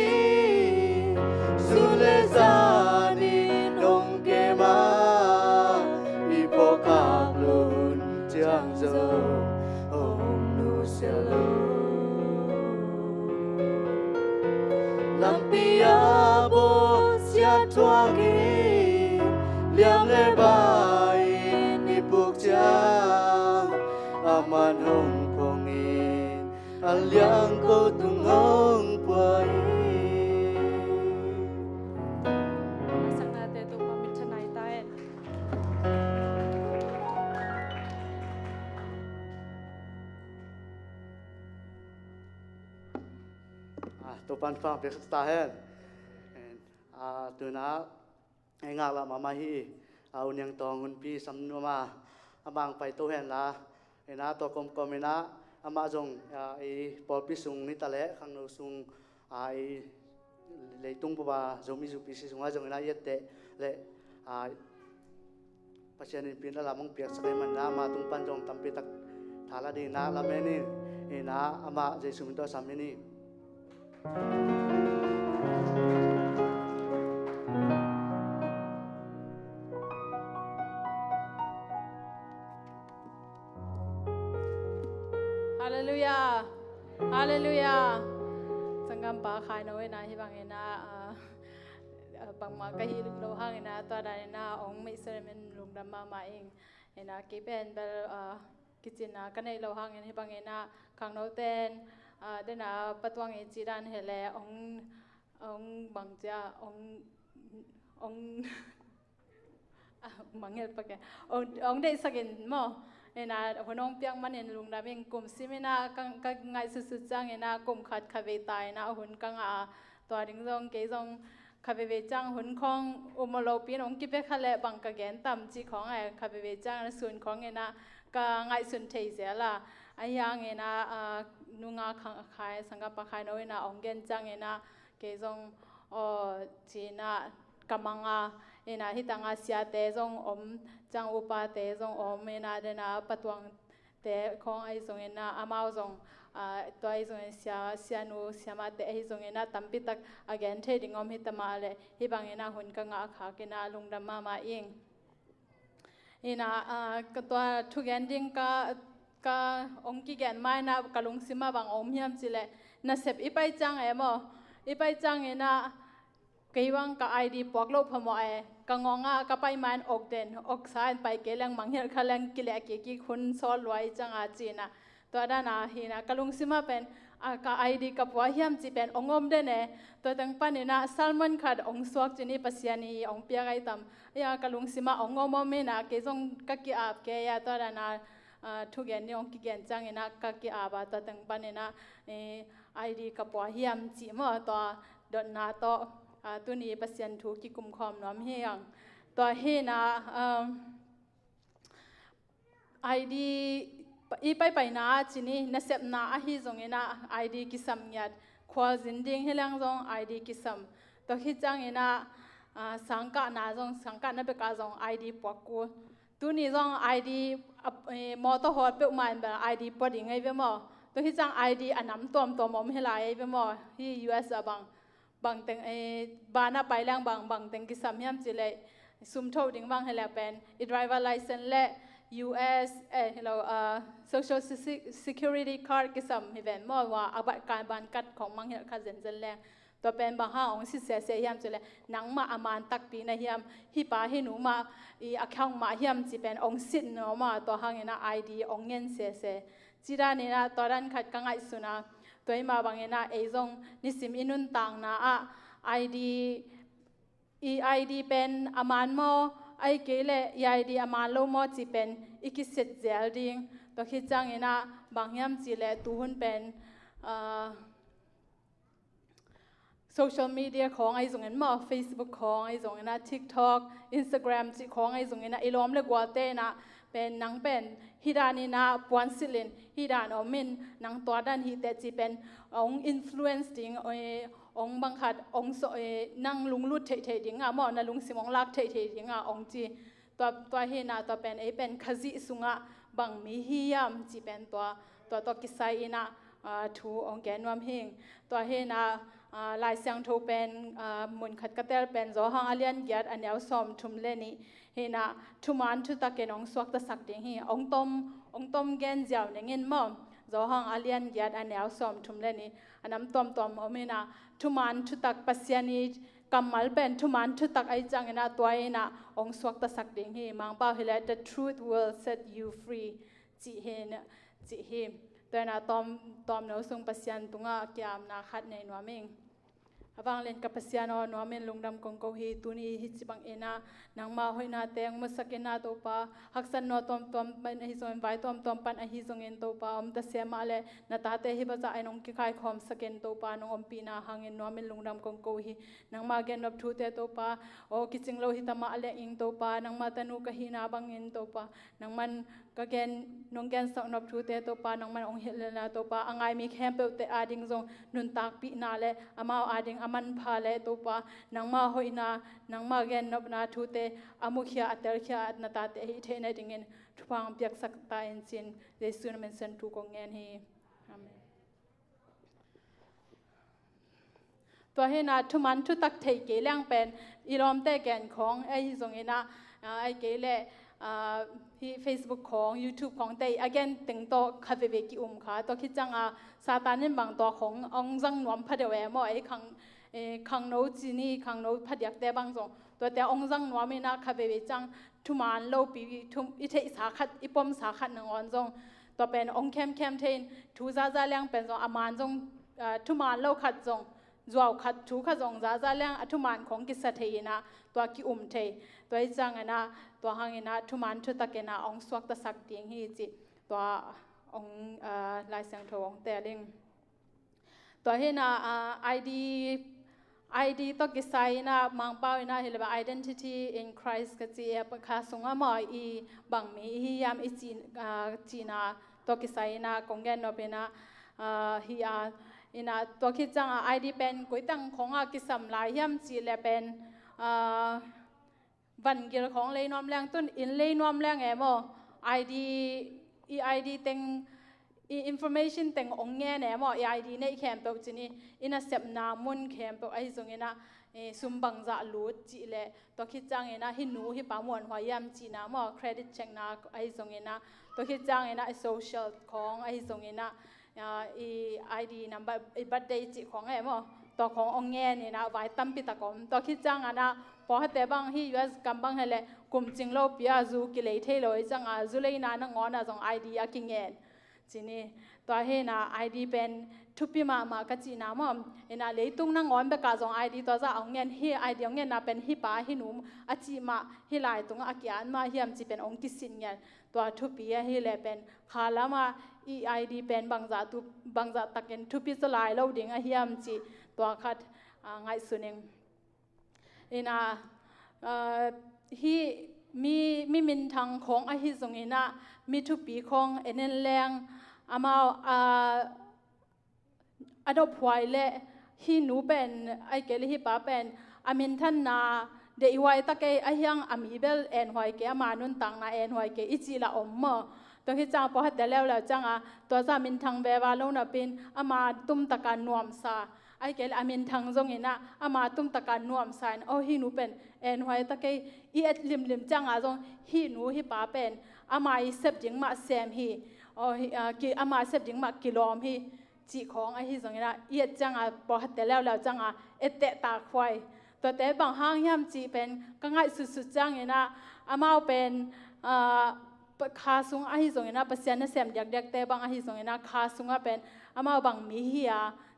su le za ni nong ke ma i po khak lun chang zo hong nu sia lo lam pia bo sia thua ki liam le bai ni puk chang aman hong aliang ko tung hong puai
Sang natin ito pamit sa naitain.
to pan phang pe sta hen tu na nga la mama hi au nyang tong un pi sam nu ma amang pai to hen la ena to kom komina ama jong ai pol pi sung ni tale khang no sung ai le tung ba zomi zu pi sung a jong na yet te le pasian in pin la mong piak sakai man na ma tung pan jong tampi tak thala di na la me ni ina ama jesu min to sam ni
Hallelujah. Hallelujah. Sanggam pa khai no na hi bang ina bang ma ka hi ling lo hang ina to da ina ong mai seremen lung dam ma ing ina ki pen bel กิจินะกันในเราหางเงินให้บางเงินนะขังโนเตนเดนะปะตวงเอจีดันเฮเลองบางจ้าองบางเงินปะแกองได้สักเงินมั้งเอ็นะหัวน้องเปียงมันเอ็นลุงดามิงกลุ่มซิมินะกังไงสุดๆจังเอ็นะกลุ่มขัดคาเวตายนะหุ่นกังตัวดิ้งซองเกยซองคาเวจังหุ่นของอุโมโลปีนองกิเปคาเลบังกะแกนต่ำจีของคาเวจังส่วนของเอ็นะก็ไงสุนเทเสียละไอ้ยังเอ็นะนุงาขายสังกัปขายน้อยนะองเกนจังเอ็นะเกยซองจีนะกำมังเอ็นะฮิตังเสียเตซองจังอุปาเตซองเอ็นะเดนะปะตวงเตของไอ้ซองเอ็นะอามาซองตัวไอ้ซองเสียนูเสียมาเตไอ้ซองเอ็นะตั้มปิตักagainเทดิ่งฮิตมาเลยฮิบังเอ็นะหุ่นกังขาเกนะลุงดำมาเองเอ็นะตัวทุกอย่างดิ่งก็องค์กิแกนไม่นะกะลุงซิมาบังอมยามจิเลน่ะเสพอีไปจังเอมอีไปจังเอ็นะกีวังกะไอดีปวกโลพมอกังงกะไปมันอกเดนอกสายไปเกลังมังเฮคลังกิเลกิคุณซอลไว้จังอาจีนะตัวด้านาฮีนะกะลุงซิมาเป็นกะไอดีกับว่าเฮียมจีเป็นองอมเดนตัวตั้งปันนี่นะซัลมอนขัดองสวกจีนี่ปัสยานีองเปียไอตัมยากะลุงซิมาองอมเมนะเกจงกะกิอาบเกยตัวด้านาทุกอย่างนี่องกิเกนจังนะกะกิอาบตัวตั้งปันนี่นะไอดีกับว่าเฮียมจีมาตัวดอนนาตัวตัวนี้ปัสยันถูกกิกุมคอมน้อมเฮียงตัวเฮนะไอดีอีไปนะจีนี่นับนาฮิจงเงนะไอดีกิสัมยัดควาจินดิ้งเฮลังจงไอดีกิสัมตัวฮิจังเงนะสังกัดนาจงสังกัดนับกาจงไอดีปวกกูตัวนี้จงไอดีมอเตอร์ฮอร์เปิลมันแบบไอดีปวดยังไงเว้ยมั้งตัวฮิจังไอดีอันน้ำตัวมอมเฮลายเว้ยมั้งที่ US บางเต็งบานาไปแรงบางเต็งกิสามียมจิเลซุ่มโทดิ้งบางให้แล้วเป็นอีดไรเวอร์ไลเซนและ US เราsocial security card กิสามให้เป็นมั่วว่าอาบัติการบันกัดของมังเห็นข้าเจนเจนแรงตัวเป็นบางห้าองค์สิเสียยามจิเลหนังมาอามานตักปีนะยามฮิปาให้หนูมาอีอักขังมายามจิเป็นองค์สินเนาะมาตัวหางเงินID องเงินเสียจีด้านนี้นะตัวด้านขัดกังไอสุนาตัวมาบางเงินไอซงนิสิมอินุนต่างนะIDเป็นอามันโมไอเกลIDอามันโลโมจีเป็นอีกิเซตเจลดิ้งตัวคิดจังเงินบางยามจีเลตัวหุ่นเป็นโซเชียลมีเดียของไอ้ส่งเงินมา Facebook ของไอ้ส่งเงินTikTok Instagram ของไอ้ส่งเงินอีล้อมเลยกว่าเต้นะเป็นนังเป็นฮิดานีนาปวนสิลินฮิดานอมินนังตัวด้านฮิเตจีเป็นองอินฟลูเอนซ์ดิ้งองบังคัดองนังลุงลุดเทดิ้งอ่ะมอนะลุงสิมองลักเทดิ้งอ่ะองจีตัวเฮนาตัวเป็นขจิสุงะบังมีฮิยามจีเป็นตัวกิไซนะทูองแกนวมเฮงตัวเฮนาลายเสียงทูเป็นมุนขัดกระเตลเป็นโจหังอเลียนเกียรอันยาวสมทุมเลนีเฮนะทุมันทุตะเกนองสวกตะสักดิ้งเฮองต้มแกนเจ้าเงินมอโจหังอเลียนเกียรอันยาวสมทุมเลนีอันน้ำต้มอเมนะทุมันทุตักปัสยานีกำมัลเป็นทุมันทุตักไอจังเนะตัวเอนะองสวกตะสักดิ้งเฮมังเป้าเฮเล the truth will set you free จิเฮนะจิเฮตัวน่ะตอมเนาส่งปัสยันตุงะเกียมนาคัดในนัวเมงบางเล่นกับปัสยันนัวเมงลงดำกงเกาฮีตุนีฮิจิบังเอนะนางมาหอยนาเตงมุสกินาโตปาหักสันนัวตอมปันอหิซงไว้ตอมปันอหิซงเอ็นโตปาตะเสียมาเลนาตาเตฮิบะจะไอนงกิคายคอมสกินโตปานงปีนาหังเอ็นนัวเมงลงดำกงเกาฮีนางมาเกนรับทูเตโตปาโอกิจิงโลหิตมาเลอิงโตปานางมาตะนุกะฮีนาบังเอ็นโตปานางมันก็แกนนงแกนสักนับทูเตโตปานางมันองเฮเลนาโตปาangay mi kempe te ading zong nun tak pi na le amao ading aman pha le to pa nangma hoina nangma gen nop na thu te amukhya atel khya at na ta te hi the na dingin thupang piak sak ta en chin jesu na men san tu ko ngen hi amen to he na thuman thu tak thei ke lang pen ilom te gen khong ai zong ina ai ke leที่ Facebook ของ YouTube ของแต่ again ติงโตคาเวกิค่ะตัวคิดจังซาตานนี่บางตัวขององจังนวมพัดเวมอไอ้ขังโนจีนี่ขังโนพัดยักแต่บางส่งตัวแต่องจังนวมนี่นะคาเวจังท
ทุมานโลปีทุมอิเทสาขัดอิปอมสาขัดหนึ่งอ่อนจงตัวเป็นองค์เข้มเทนทูซาเลียงเป็นจงอามานจงทุมานโลขัดจงจวบขัดทูขัดจงซาเลียงทุมานของกิสเทนะตัวกิเทตัวจังนะตัวหางนะทุมานทุตะเกนะองสวกตะสักเตียงฮีจิตัวองลายเสียงโทองเตลิงตัวเฮนะID ตัวกิไซนะมังเป้านะเฮลบะ identity in Christ ก็จีปะคาสงามอีบังมีฮิยามอีจีนะตัวกิไซนะกงเกนโนเปนะฮิอาอินะตัวคิดจังID เป็นกุยตังของกิสัมลายยามจีเลเป็นวันเกี่ยวของเลยนอมแรงต้นอินเลยนอมแรงมอ ID เต็งinformation เต็งองเงี้ยมอ ID ในแคมเปญจีนี่อินะเสพนามุนแคมเปญไอ้ตรงนี้นะซุมบังจะลูดจีเลตัวคิดจังนะฮินูฮิปามวนหัวยามจีนะมอ credit check นะไอ้ตรงนี้นะตัวคิดจังนะ social ของไอ้ตรงนี้นะID number birthday จีของมอตัวขององเงี้ยนี่นะไว้ตั้มปิตะกอมตัวคิดจังนะพอให้แต่บางที่ US กำบังให้เลยกลุ่มจริงเราพิจารณากิเลสเทลอยจังจุเลยนะนังงอนนะจง ID อากิเงินจีนี่ตัวเฮนะ ID เป็นทุบปีมาก็จีน่ามอมเอ็นะเลยตุ้งนังงอนเบกาจง ID ตัวจะเอาเงินเฮ ID เอาเงินนะเป็นฮิปาฮินุมอาจีมาฮิลายตรงอากิอันมาเฮียมจีเป็นองค์กิสินเงินตัวทุบปีฮิเลเป็นขาลามาID เป็นบางจะตักเงินทุบปีสลายเราดิ่งอาเฮียมจีตัวคัดไงสุนิงอินะฮีมีมินทางของไอฮิตรงอินะมีทุกปีของเอ็นแรงอามาอดอบไว้เละฮีนูเป็นไอเกลิฮิปาเป็นอามินท่านนาเดอีไว้ตะเกยไอยังอามีเบลเอ็นไว้เกอามานุนตังนาเอ็นไว้เกอิจิละอมมอตัวที่จังพอหัดเดแล้วจังตัวจะมินทางเบวาลงนับเป็นอามาตุ้มตะการนวมซาไอเกลอามินทางจงเห็นนะอามาตุ้มตะการนวมสายโอ้ฮีนูเป็นเอ็นไว้ตะเกยอีเอ็ดลิมจังจงฮีนูฮีป้าเป็นอามาอีเซบจิงมาเซมฮีโอ้กีอามาเซบจิงมากิโลมฮีจีของไอฮีจงเห็นนะอีเอ็ดจังพอหัดแต่แล้วจังเอ็ดเตะตาควายตัวแต่บางห้างย่ำจีเป็นก็ง่ายสุดๆจังเห็นนะอามาเป็นคาซุงไอฮีจงเห็นนะเปอร์เซ็นต์เซมเด็กแต่บางไอฮีจงเห็นนะคาซุงเป็นอามาบางมีฮี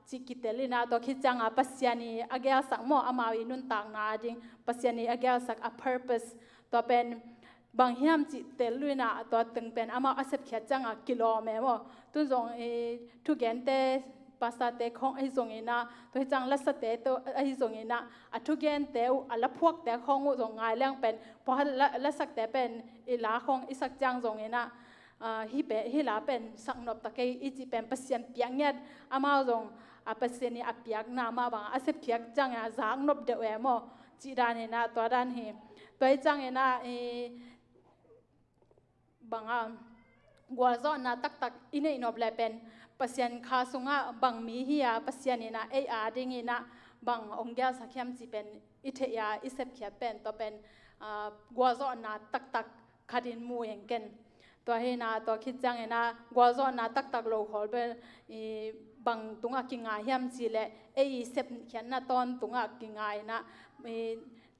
จิกิเตลินาตัวคิดจังปัสยานีอาเกลสักโมอามาวินุนต่างนาดิงปัสยานีอาเกลสักpurpose ตัวเป็นบางเฮียมจิเตลุยนาตัวตึงเป็นอามาอาเซบเขียจังกิโลเมตรตุนจงทุกเกนเตภาษาเตของไอจงเองนะตัวจังลัสเตตัวไอจงเองนะทุกเกนเตอละพวกแต่ของจงง่ายเรื่องเป็นพอละสักแต่เป็นอีลาของอีสักจังจงเองนะฮิลาเป็นสักนบตะเกยอีจิเป็นปัสยานเปียงเงียดอามาจงปัสยานีอภิยากนามาบางอาเซบเขียจังจางนบเดวมอจีดานเนะตัวด้านเฮตัวจังเนะบางกัวจอนาตักอินเนนอบเลเป็นปัสยานคาสุงะบางมีฮิยาปัสยานีนะดิ่งนะบางองค์เกลสักยามจีเป็นอิเทียอิเซบเขียเป็นตัวเป็นกัวจอนาตักคดินมูเองกันตัวเฮนะตัวคิดจังนะกัวจอนาตักโลกอลเป็นบางตุงกิงายยามจีเลเซบเขียนนะตอนตุงกิงายนะ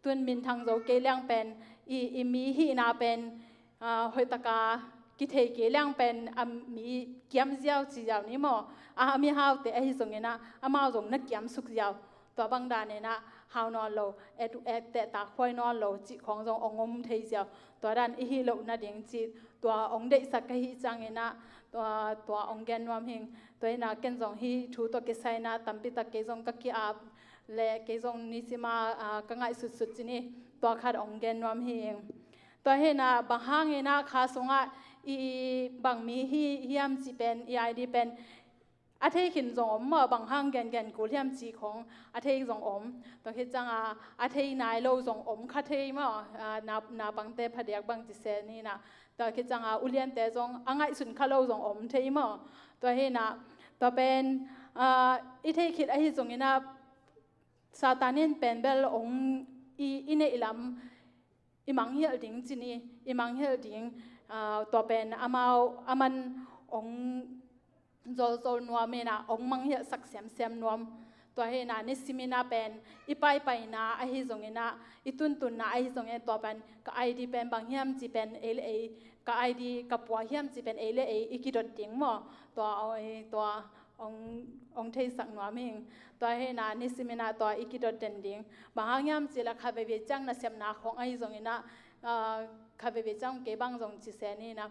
ตุนมินทางโจเกลียงเป็นมีฮีนาเป็นหอยตะกากิเทเกลียงเป็นมีเกียมเจียวจีเจ้านี่มั้งมีฮาวแต่ไอ้ส่งเนี่ยนะมาส่งนักเกียมสุกเจ้าตัวบางด้านเนี่ยนะฮาวนอนโลแต่ตาควายนอนโลจีของส่งองงมเทเจ้าตัวด้านอีฮีโลน่าเดียงจีตัวองเด็กสักกะฮิจังเนี่ยนะตัวองแกนวามเฮงตัวน่ะเกนจงฮีทูตัวเกไซนะตัมปิตะเกจงกะกีอาบและเกจงนิสิมากังไงสุดๆจีนี่ตัวขาดองแกนวามเฮงตัวเฮนะบางห้างเฮนะคาสงะอีบางมีฮียามจีเป็นไอดีเป็นอาเทขินจงอมบางห้างแกนกูยามจีของอาเทจงอมตัวคิดจังอาเทนายโลจงอมคาเทมั้งนาบังเตพเดียกบังจิเซนี่นะตัวคิดจังอุเลียนเตจงอ่างไงสุนคาโลจงอมเทมั้งตัวเฮนะตัวเป็นอีเทคิดไอจงนี่นะซาตานินเป็นเบลองอีเนอิลัมอิมังเฮลดิงจีนี่อิมังเฮลดิงตัวเป็นอามันองโจนัวเมนะองมังเฮสักเสียมนวม ตัวเฮนานิสิมินาเป็นอีไปนาไอฮิจงเงนะอีตุนนาไอฮิจงเงตัวเป็นก็ไอดีเป็นบางเฮียมจีเป็นเอเลก็ไอดีกับปัวเฮียมจีเป็นเอเลอีกิดดดิ้งหมอตัวเอาตัวองเทสักหน่วยมิงตัวเฮนานิสิมินาตัวอีกิดดดิ้งบางเฮียมจีละคาเบเบจังนะเสียมนาของไอฮิจงเงนะคาเบเบจังเก็บบางจงจีเซนี่นะ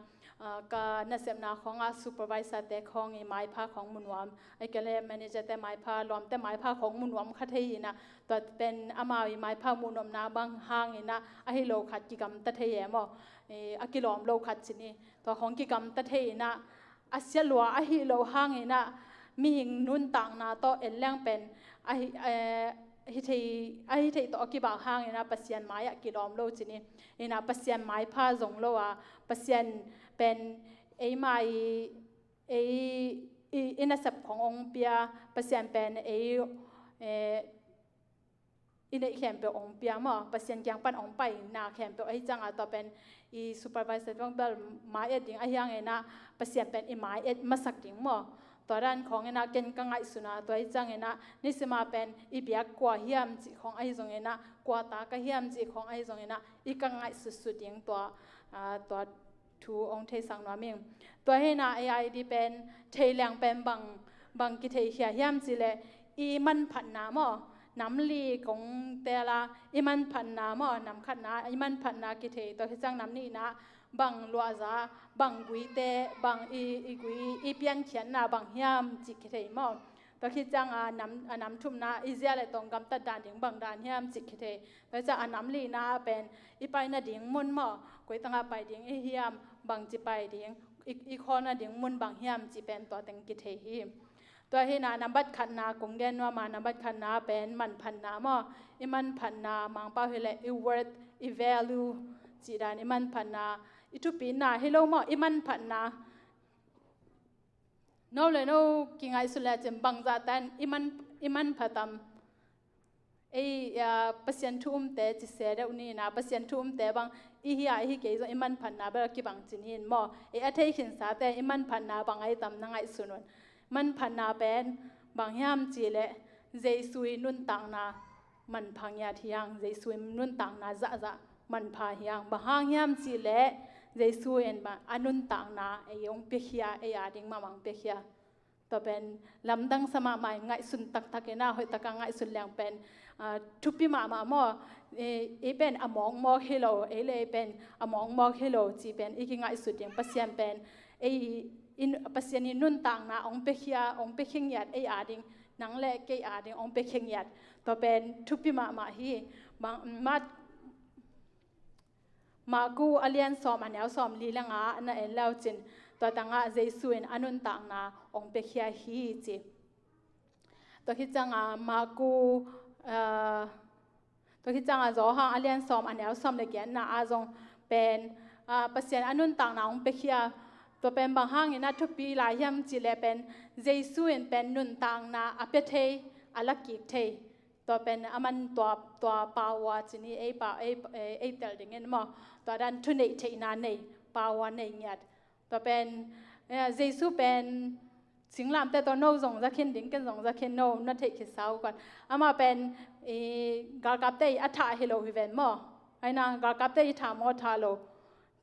ก็นักเสพนาของซูเปอร์วิเซอร์แต่ของไม้ผ้าของมุนวมไอ้ก็เลยแมเนเจอร์แต่ไม้ผ้ารวมแต่ไม้ผ้าของมุนวมคัดให้นะตัวเป็นอามาไม้ผ้ามุนวมนาบางห้างนะไอ้โลขัดกิกรรมตัดให้หมออากิลอมโลขัดสินี่ตัวของกิกรรมตัดให้นะอาเซียลัวไอ้โลห้างนะมีหิงนุ่นต่างนาตัวเอ็นแรงเป็นไอ้ที่ตัวกีบางห้างนะปัสยันไม้กิลอมโลสินี่นะปัสยันไม้ผ้าจงโลปัสยันเป็นไอ้ไม่อินเซปขององค์เปียปัสยันเป็นอินเข็มเป็นองค์เปียมั้งปัสยันยังปันองค์ไปนาเข็มเป็นไอ้จังตัวเป็นอีซูเปอร์วิเซอร์ของเบลไม้ดิ่งไอ้ยังไงนะปัสยันเป็นไอ้ไม้มาสักดิ่งมั้งตัวด้านของนะเกณฑ์กังไงสุนัขตัวไอ้จังนะนี่สมาเป็นอีเบียกว่าเฮียมจีของไอ้ตรงนะกว่าตากเฮียมจีของไอ้ตรงนะอีกังไงสุดๆดิ่งตัวทูองเทสังนวมิงตัวเฮนาไอดีเป็นเทเลียงเป็นบางกิเทเฮียมจีเลอีมันผันน้ำน้ำลีของเตลาอีมันผันน้ำน้ำขัดน้ำอีมันผันน้ำกิเทตัวที่จังน้ำนี่นะบางลัวซาบางกุยเตบางอีกุยอีเปียนเขียนนะบางเฮียมจิกิเทมตัวที่จังน้ำทุ่มนะอีเซียเลยตรงกำตัดด่านถึงบางด่านเฮียมจิกิเทตัวจังน้ำลีนะเป็นอีไปน่ะดิ่งมุนกุยตั้งไปดิ่งอีเฮียมบางจีไปดิ่งอีคนน่ะดิ่งมุนบางเฮียมจีเป็นตัวแต่งกิเทฮีตัวที่นาบัดขันนากงเกนว่ามานับัดขันนาเป็นมันพันนาอีมันพันนามังเป้าเฮเลอีเวิร์ดอีแวลูจีดานอีมันพันนาอีทุปีนาเฮโลอีมันพันนาโน่เลยโน่กิงไอสุเลจิมบังจัตันอีมันพัตมไอ้ปัสยันทุ่มแต่จิเสดอุนีนะปัสยันทุ่มแต่บางอีเฮียอีเกยอีมันพันนาเบลกิบังจินินไอ้อาเทขินสาแต่อีมันพันนาบางไอตำนังไอสุนวนมันพันนาเป็นบางยามจีเลเจสุยนุนตังนามันพังยาที่ยังเจสุยนุนตังนาจะมันพายังบางยามจีเลเจสุยบางอนุนตังนาไอ้ยงเปียไอ้อาดิงมาบังเปียตัวเป็นลำดังสมาใหม่ไงสุนตักน่าหอยตะกังไงสุนแรงเป็นทุปีมาเป็นอมองมอเฮโลเลยเป็นอมองมอเฮโลจีเป็นอีกไงสุดยังปัสยันเป็นปัสยันนุนต่างนาองเปียงยัดไอ้อาดิงนังเล่เกยอาดิงองเปียงยัดตัวเป็นทุปีมาฮีบางมากูอเลียนสอมอันเดียวสอมลีละงาอันนั้นเล่าจินตัวต่างเจสุนอนุนต่างนาองเปียฮีจีตัวที่จังมากูตัวที่จังจอหางอเลียนสอมอันเดียวสอมเลยแกนนาอาจงเป็นปัสยันอนุนต่างนาองเปียตัวเป็นบางห้างนะทุกปีหลายยามจีเลเป็นเจสุนเป็นนุนต่างนาอเปเทอลักกิเทตัวเป็นมันตัวปาวาจีนี่ปาเตลดิ่งเงี้ยมั้งตัวดันทุนเอเทนาเนปาวาเนเงียดตัวเป็นเจสุเป็นสิงลามแต่ตัวโน้ส่งจะเข็นดิ่งกันส่งจะเข็นโน้นั่นเทคิดเศร้าก่อนมาเป็นกากับเตอัฐาเฮโลวิเวนมั้งไอ้นางกากับเตอิฐามอทาโล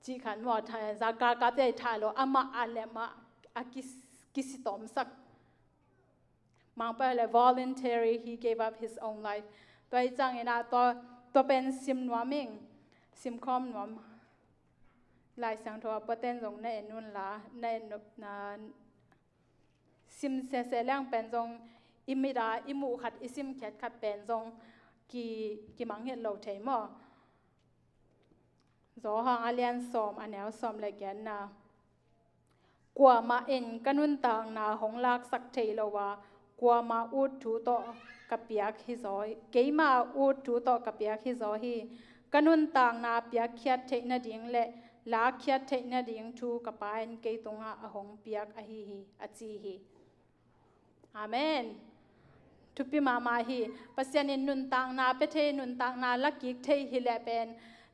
จีขันหมดจากการกับได้ถ่ายโลอามาอันเลมาอากิสิตอมสักมังไปเลย voluntary he gave up his own life ตัวจังเองนะตัวเป็นซิมนัวมิงซิมคอมนัวลายสังทัวประเด็นตรงในนุ่นละในซิมเสเรื่องเป็นตรงอิมิดาอิมูขัดอิซิมเขียดขัดเป็นตรงกี่มังเห็นเราเทมจอหางอเลียนสอมอันแนวสอมเลยแกนนากว่ามาเอ็นกันุนต่างนาของลากสักเทลว่ากว่ามาอูดถูต่อกับเปียกฮิซอยเกยมาอูดถูต่อกับเปียกฮิซอยฮีกันุนต่างนาเปียกเขียดเทนดิ่งเละลากเขียดเทนดิ่งถูกับปายเกยตรงอาหงเปียกอฮีฮีอจีฮีอาเมนทุปีมาฮีปัสยานินนุนต่างนาเปเทนุนต่างนาลักกิกเทฮิเลเป็น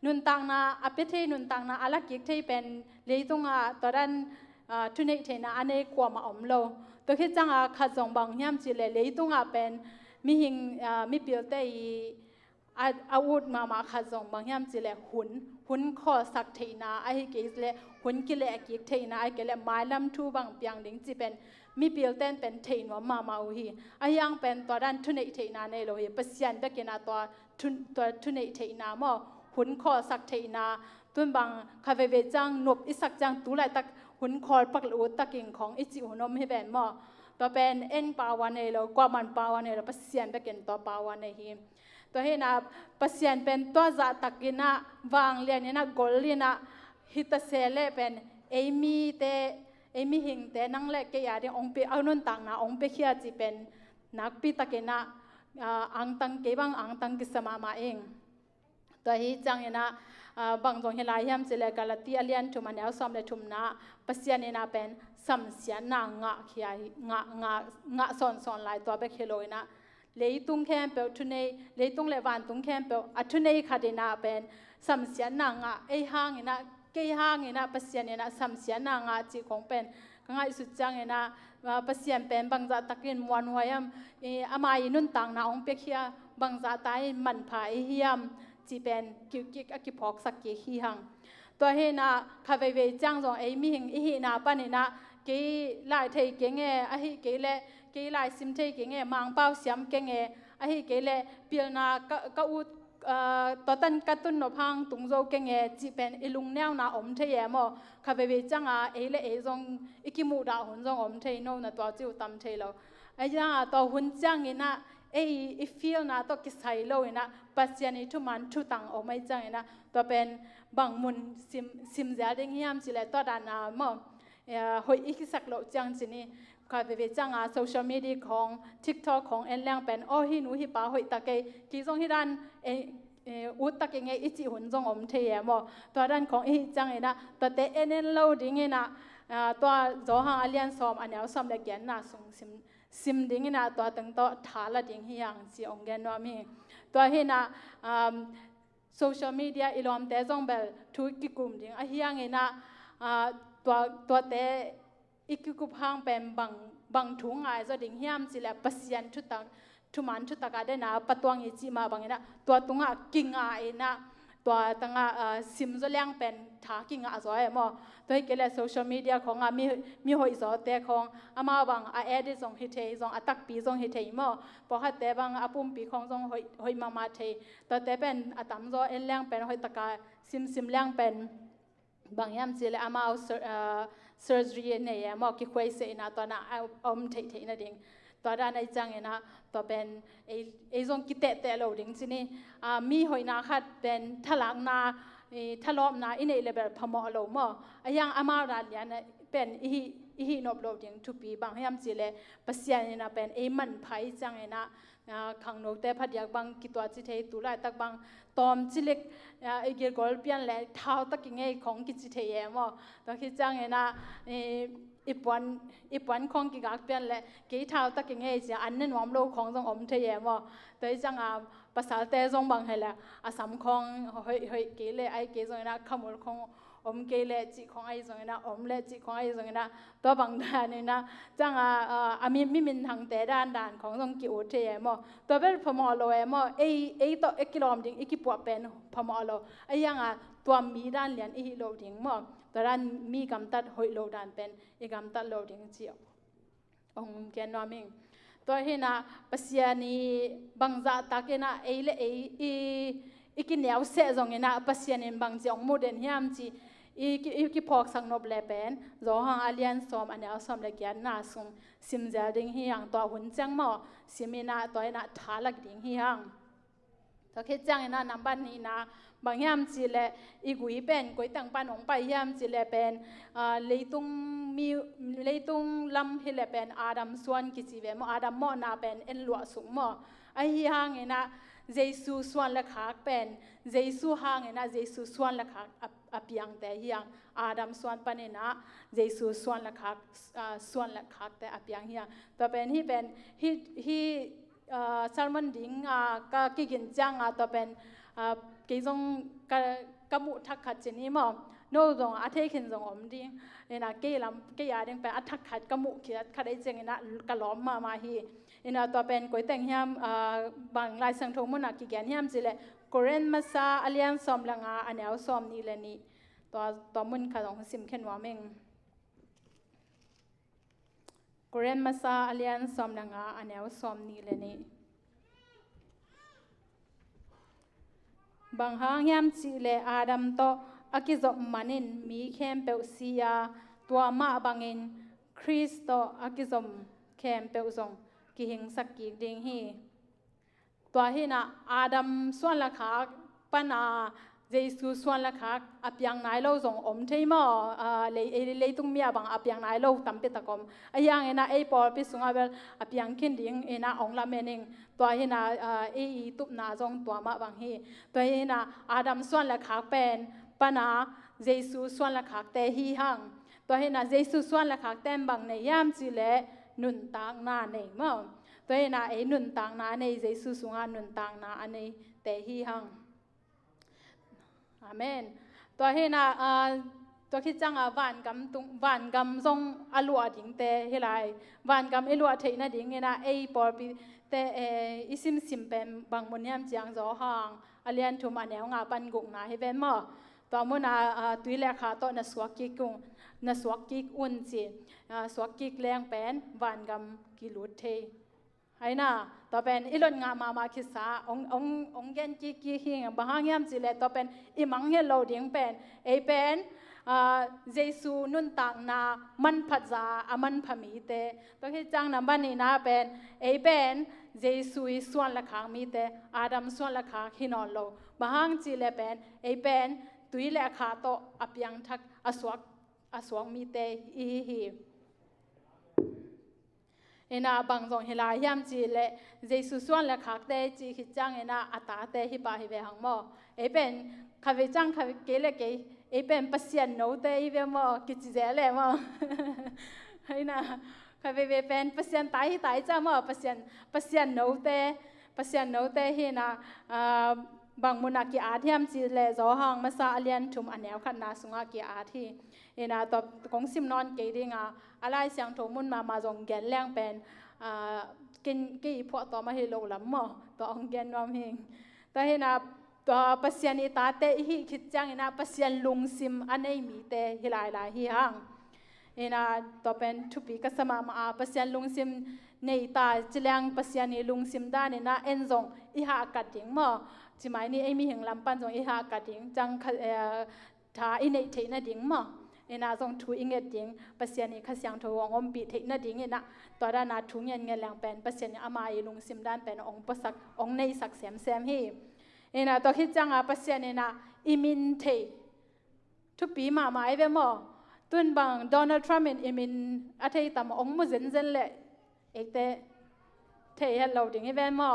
นุนต่างนาอเปเทนุนต่างนาอลักกิกเทเป็นเลยตรงตอนนั้นทุนเทนาอันนี้กว่ามาอมโลตัวที่จังขัดจงบางยามจีเลยตรงเป็น มีหิงมีเปียวเตยอาวุธมาขัดส่งบางยามจิเลหุนข้อสักเทนาไอเกสเลหุนกิเลกิกเทนาไอเกลไม้ลำทูบางเปียงดิ้งจีเป็นมีเปียวเต้นเป็นเทนว่ามาอุฮีอายังเป็นตัวด้านทุนเทนาในโลหิปัสยันเบกินาตัวทุนเทนามอหุนข้อสักเทนาตุนบางคาเวเวจังนบอิสักจังตุไลตักหุนคอปักลูตักอิงของอิจิอุนมให้เป็นมอตัวเป็นเอ็นปาวันในโลกว่ามันปาวันในโลปัสยันเบกินตัวปาวันในฮีตัวเห็นปัสยันเป็นตัวจัตตักินะวางเลียนนะกอลลีนะฮิตเซเลเป็นเอมีเตหิงเตนังเล็กเกียร์องเปเอานุนตังนะองเปเขียจีเป็นนักปีตะกินะอังตังเก็บังอังตังกิสมาเองตัวฮีจังเนะบางตรงเฮลายามสิเลกาลตีอเลียนทุมันเอาซ้อมเลยทุมนะปัสยันนะเป็นสัมเสียนางะเขียงะสอนลายตัวเบคเฮโลนะเลยตุงแคมเปลทุนเนเลยตุงเลวันตุงแคมเปลอัทุนเนคาเดนาเป็นสัมเสียนางะไอห่างนะเกี่ยห่างนะปัสยันนะสัมเสียนางะจีของเป็นง่ายสุดจังนะปัสยันเป็นบางจัตตักินวันวายมอามายินุนตังนะองเปียเขียบางจัตตายมันผายเฮียมจีเป็นกิวกิกอกิพอกสักเกี่ยขี้หังตัวเฮนะคาเวเวจังจงมีหิงอีหินาปานินะกี่ลายเทยเก่งอะฮิกี่เล่กี่ลายซิมเทยเก่งมังเป้าเสียมเก่งอะฮิกี่เล่เปียนาก็อุดตัวตันกัตุนนพังตุงโจเก่งจีเป็นอิลุงแนวนาอมเทยมอคาเวเวจังเล่จงอิกิมูดาหุ่นจงอมเทยโนนะตัวจิวตำเทยเราไอ้ยังตัวหุ่นจังนะอีฟีลนะตัวกิสไฮโลนะปัจจัยนี้ทุมันทุตังออกไม่จังนะตัวเป็นบางมุนซิมเสียดิ้งยามจิเลตัวดานามอหอยอีกสักโลจังจินี่คอยไปจังโซเชียลมีเดียของ TikTok ของเอ็นแรงเป็นโอ้ฮินูฮิปาหอยตะเกยกี่จงฮิดันอุตตะเกยอิจิหุ่นจงอมเทียมอตัวด้านของอีจังนะตัวเตเอ็นโลดิ้งนะตัวโจหางอเลียนซอมอันนี้ซ้ำเล็กยันนะส่งซิมดิ้งนะตัวตั้งโตทาละดิ้งฮิยังจีองเกนว่ามีตัวเห็นโซเชียลมีเดียอีลอมเตจงเบลทุกกลุ่มดิ้งอะฮิยังนะตัวเตอีกกุบห้างเป็นบางถุงไงจะดิ่งเฮียมสิแลปัสยันทุมันทุตากาได้นะปะตวงอีจีมาบางนะตัวตุงกิ่งไงนะตัวตั้งซิมจะเลี้ยงเป็นถากิ่งอ่ะสวยมั้งตัวเกลือโซเชียลมีเดียของมีหอยสอดแต่ของอามาบางเอเดส่งฮิตเทส่งตักปีส่งฮิตเทมั้งพอฮัดแต่บางปุ่มปีของส่งหอยมาเทตัวแต่เป็นตั้มจะเอ็นเลี้ยงเป็นหอยตากาซิมเลี้ยงเป็นบางยามสิเลอามาเอาsurgery เนี่ยมอกิคุยเสนาตอนน่ะเอาเทนะดิ่งตอนนั้นไอ้จังนะตัวเป็นไอ้ทรงกิเตะเราดิ่งสินี่มีหอยนาคัดเป็นทะลังนาทะลอมนาอินเอเลเบลพมอเรามอไอ้ยังอามาราเลียนเป็นอีนอบเราดิ่งทุปีบางยามสิเลปัสยานี่นะเป็นไอ้มันไผ่จังนะขังโนแต่พัดอยากบางกิตัวจิเทตุไลตักบางตอมจิเล็กไอเกลกอลเปียนแหละเท้าตักยังไงของกิจิเทยมอตอนคิดจังไงนะอีปวันของกิกากเปียนแหละกี่เท้าตักยังไงจะอันนั้นวอมโลของทรงอมเทยมอตัวจังภาษาเตจงบางให้แหละอาสามของเฮ้ยเกลไอเกจงนะขมุลของอมเกลจิของไอจงนะอมเลจิของไอจงนะตัวบางด้านนี่นะจังมีมินทางแต่ด้านของทรงกิโอเทยมอตัวเป็นพมอโลมอไอตัวกิโลมดิ่งอีกิปวเป็นพมอโลไอยังตัวมีด้านเลียนอีโลดิ่งมอตัวด้านมีกำตัดหอยโลด้านเป็นอีกำตัดโลดิ่งเจียวองเกนว่ามิงตัวเห็นปัสยานีบางจัตตาเกนะอีกินเหนียวเสะจงเนะปัสยานีบางจีองโมเดนยามจีอีกิพอกสังนบเลเป็นโจหางอเลียนซอมอันนี้เอาซอมเล็กยันนาซุงซิมเจอดิ่งเฮียงตัวหุ่นจังหม้อซิมินาตัวน่ะทาลักดิ่งเฮียงถ้าคิดจังนะน้ำบ้านนี้นะบางยามจีเลอีกุยเป็นกุยตังปานองไปยามจีเลเป็นเลยตุงลำเฮเลเป็นอาดัมส่วนกิจิเวมอาดัมหม้อนาเป็นเอ็นหลวสุงหม้อไอเฮียงนะเจสูส่วนละขากเป็นเจสูหางนะเจสูส่วนละขากอภิยังแต่เฮียงอาดัมส่วนปานนะเจสูส่วนละขากแต่อภิยังเฮียงต่อเป็นที่เป็นที่ซาลมอนดิงก็กินจังต่อเป็นกี่จงกะมุทักขัดเจนี่มั้ง โนจงอาเทขินจงอมดิ้งเอ็นะเกยลำเกยาดิ้งเป็นอัฐขัดกมุขีขัดไอเจงนะกะล้อมมาฮีเอ็นะตัวเป็นก๋วยเตี๋ยยำบางลายสังทงมุนักกิแกนยำจิเลโกเรนมาซาอเลียนซอมลังอาอันเอลซอมนี่เลนี่ตัวมุนขนมซิมเข็นว่าเมงโกเรนมาซาอเลียนซอมลังอาอันเอลซอมนี่เลนี่บางหางยำจิเลอาดัมโตอากิจบมันินมีเข้มเปลซียาตัวมาบางอินคริสโตอากิจบเข้มเปลซงกิหิงสักกิดิงฮีตัวฮีนะอาดัมส่วนละขาปนาเยซูส่วนละขาอับยังนายโลซงอมเทมอเลยตุ้งเมียบางอับยังนายโลตัมเปตะกอมอายังเอนะไอปอลปิสุงอาเบลอับยังขินดิงเอนะองละเมนิงตัวฮีนะไอตุบนาจงตัวมาบางฮีตัวฮีนะอาดัมส่วนละขาเป็นปนาเยซูส่วนละขาเตฮีหังตัวฮีนะเยซูส่วนละขาเต็มบางในยามจิเลนุนตางนาในมั้งตัวฮีนะไอนุนตางนาในเยซูสุงานุนตางนาอันในเตฮีหังอาเมนตัวเฮน่ะตัวคิดจังวันกำตุงวันกำทรงอลัวดิ่งเตเฮไลวันกำอลัวเทน่ะดิ่งเฮน่ะไอปอปีเตอิซิมซิมเป็นบางมุนยามจียงจอหางอเลียนทุมอันแนวงาปันกุงนาเฮเวนมอตัวมุนตุยเลขาโตนสวกกิกุงนสวกกิกอุ่นจีสวกกิกแรงเป็นวันกำกิลุดเทไอ้น่ะต่อเป็นอิลอนงามาคิดซาองเกนกีหิงบางอย่างจิเลต่อเป็นอิมังเฮโลดิ่งเป็นไอเป็นเยซูนุนต่างนามันพัดจาอามันพมีเตตัวที่จังนับบันนี้นะเป็นไอเป็นเยซูส่วนละขางมีเตอาดัมส่วนละขางหินอนโลบางจิเลเป็นไอเป็นตุยละขาโตอพยังทักอสวกมีเตอีฮีเอ็น่าบางส่วนเฮลายามจีเล่เยซูส่วนละขักเตจีขิจังเอ็น่าอัตตาเตฮิบาฮิเวหังโมเอเป็นข้าพเจ้าข้าพเกลเกเอเป็นปัสยันโนเตฮิเวโมกิจเจเลโมเอ็น่าข้าพเจ้าเป็นปัสยันตายจ้าโมปัสยันโนเตเฮน่าบางมุนักกีอาร์ที่ยามจีเล่จอหังมาซาเลียนทุมอันแนวขันนาสุงากีอาร์ที่เอ็น่าตบกงซิมนอนเกดิงาอะไรเสียงโทมุนมาจงแกนแรงเป็นกินกี่พวกต่อมาให้โลลำหม้อต่อองแกนนอมเฮงแต่เห็นต่อปัสยานิตาเตหิคิดจังเห็นปัสยานลุงซิมอันนี้มีเตฮิลายลายฮิฮังเห็นต่อเป็นทุปีก็สมามาปัสยานลุงซิมในตาจิเลงปัสยานิลุงซิมด้านเห็นเอ็นจงอิหากัดดิ่งหม้อจิหมายนี่ไอมีหิงลำปันจงอิหากัดดิ่งจังท้าอินเนเทน่ะดิ่งหม้อเอ็น่าจงทูอิงเงดิ่งปัสยานิขยังทูองอมปีเทน่ะดิ่งเอ็น่าตัวด้านนาทุงเงินแรงเป็นปัสยานิอามาลุงซิมด้านเป็นองปัสสักองในสักแซมฮีเอ็น่าตัวคิดจังปัสยานิน่ะอิมินเททุกปีมาไอเวมอตุนบางโดนัลด์ทรัมป์อิมินอาทิตย์ตามองมุเซนเซนเล่เอกเตเทียนเราดิ่งเอเวนมอ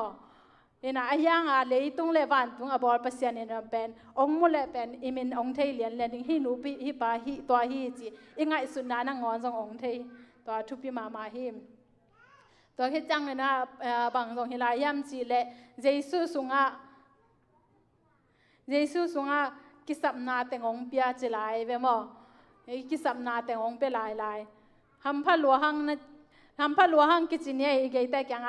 เอ็น่าไอ้ยังเลยตุงเลวันตุงบอลปัสยานิน่ะเป็นองมุเล่เป็นอิมินองเทียเลียนเลียนดิ่งฮินูปีฮิปาฮิตัวฮิจีอิงไงสุดนานังงอนจงองเทียตัวทุกปีมาฮิมตัวคิดจังเลยนะบางจงฮิลายามจีเล่เยซูสุงะกิสับนาเตงองเปียจิลายเวมอกิสับนาเตงองเปียลายฮัมพะลัวหังกิจิเนียอีกไอแต่ยัง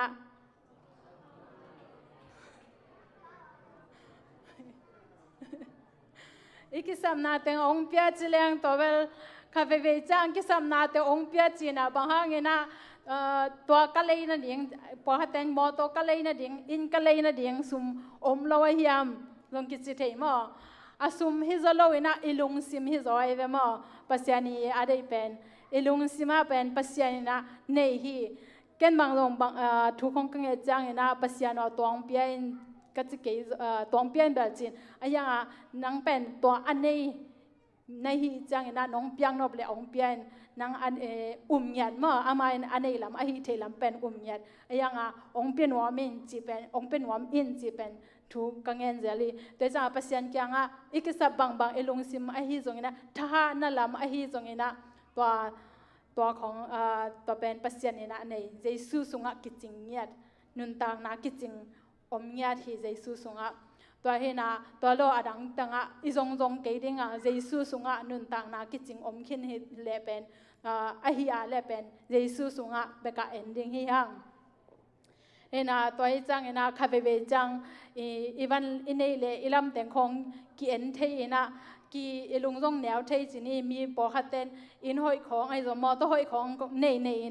อีกิสัมนาเตงองเปียจิเลงตัวเวลคาเฟ่จังกิสัมนาเตงองเปียจีน่ะบางครั้งเนะตัวกะเลยน่ะดิ่งพอหัดแต่งโมตัวกะเลยน่ะดิ่งอินกะเลยน่ะดิ่งซุมอมลอยยามลงกิจิเทมออาซุมฮิซโลวินะอิลุงซิมฮิซอยเวมอปัสยานีอาได้เป็นอิลุงซิมาเป็นปัสยานีนะเนฮีเกันบางลงบางทุกคนกังเอจังนะปัสยานอตัวองเปียก็จะเกี่ยตัวเปลี่ยนแบบจีนไอ้ยังนังเป็นตัวอันนี้ในที่จังนะน้องเปียงนบเลยองเปลี่ยนนังอันหยัดมั้งอามาอันนี้ลำไอ้ที่ลำเป็นหยัดไอ้ยังองเปลี่ยนหัวมินจีเป็นองเปลี่ยนหัวอินจีเป็นทุกกังเงินเจลีแต่จังปัสยันแกงอีกสับบางลงซิมไอ้ที่ตรงนี้นะถ้านั่นลำไอ้ที่ตรงนี้นะตัวของตัวเป็นปัสยันนี่นะในเยซูสุงะกิจจิงเงียดนุนตางนักกิจจิงอมเงียดที่เยซูสุงะ ตัวเฮนาตัวโลอดังตังะอิจงเกดิงะเยซูสุงะนุนตังนากิจิงอมขินเลเป็นอะฮิอาเลเป็นเยซูสุงะเบกะเอนดิงฮิฮังเฮนาตัวจังเฮนาคาเวเวจังอีวันอินเนเลอิลัมเต็งคงกีเอ็นเทเนะกีลุงจงแนวเทจินี่มีปอคัดเต้นอินหอยของไอ้สมอตัวหอยของเน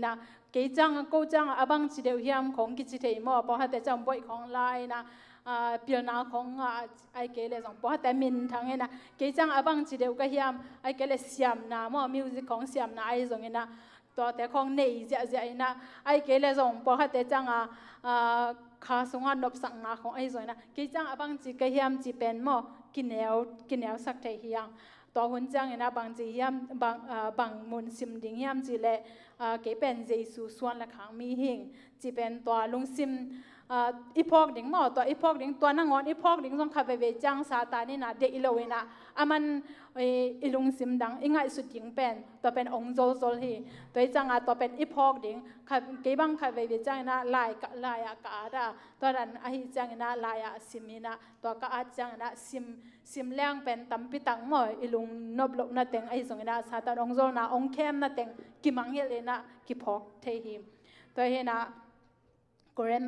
นะเกจังกูจังอบังจิเดียวเฮียมของกิจิเทมอปอคัดเต้จังบ่อยของลายนะเปียนาของไอ้เกเลสองปอคัดเต้มินทั้งเฮนะเกจังอบังจิเดียวก็เฮียมไอ้เกเลเสียมนะมอมิวสิกของเสียมนะไอ้สงเฮนะตัวแต่ของเนยเจ้านะไอ้เกเลสองปอคัดเต้จังข้าสงวนนบสังนาของไอ้สงนะเกจังอบังจิก็เฮียมจิเป็นมอกินแนวสักเทียงตัวหุ่นจังนะบางจียามบางมุนซิมดิ่งยามจีเล่เก็เป็นเยซูส่วนละขังมีหิงจีเป็นตัวลุงซิมอีพอกดิ่งหม้อตัวอีพอกดิ่งตัวนั่งงอนอีพอกดิ่งต้องขับไปจังซาตานี่นะเด็กอิโลเวนะมันอีลุงซิมดังอีง่ายสุดยิงเป็นตัวเป็นองค์โจโจฮีตัวจังตัวเป็นอีพอกดิ่งขับเก็บังขับไปจังนะลายกาดาตัวนั้นไอจังนะลายซิมินะตัวกาจังนะซิมแรงเป็นตั้มปิตังหม้ออีลุงนบลบนาเต็งไอสงนะซาตานองค์โจนะองค์เข้มนาเต็งกิมังเฮเลนะกิพอกเทหิมตัวเฮนะกเรน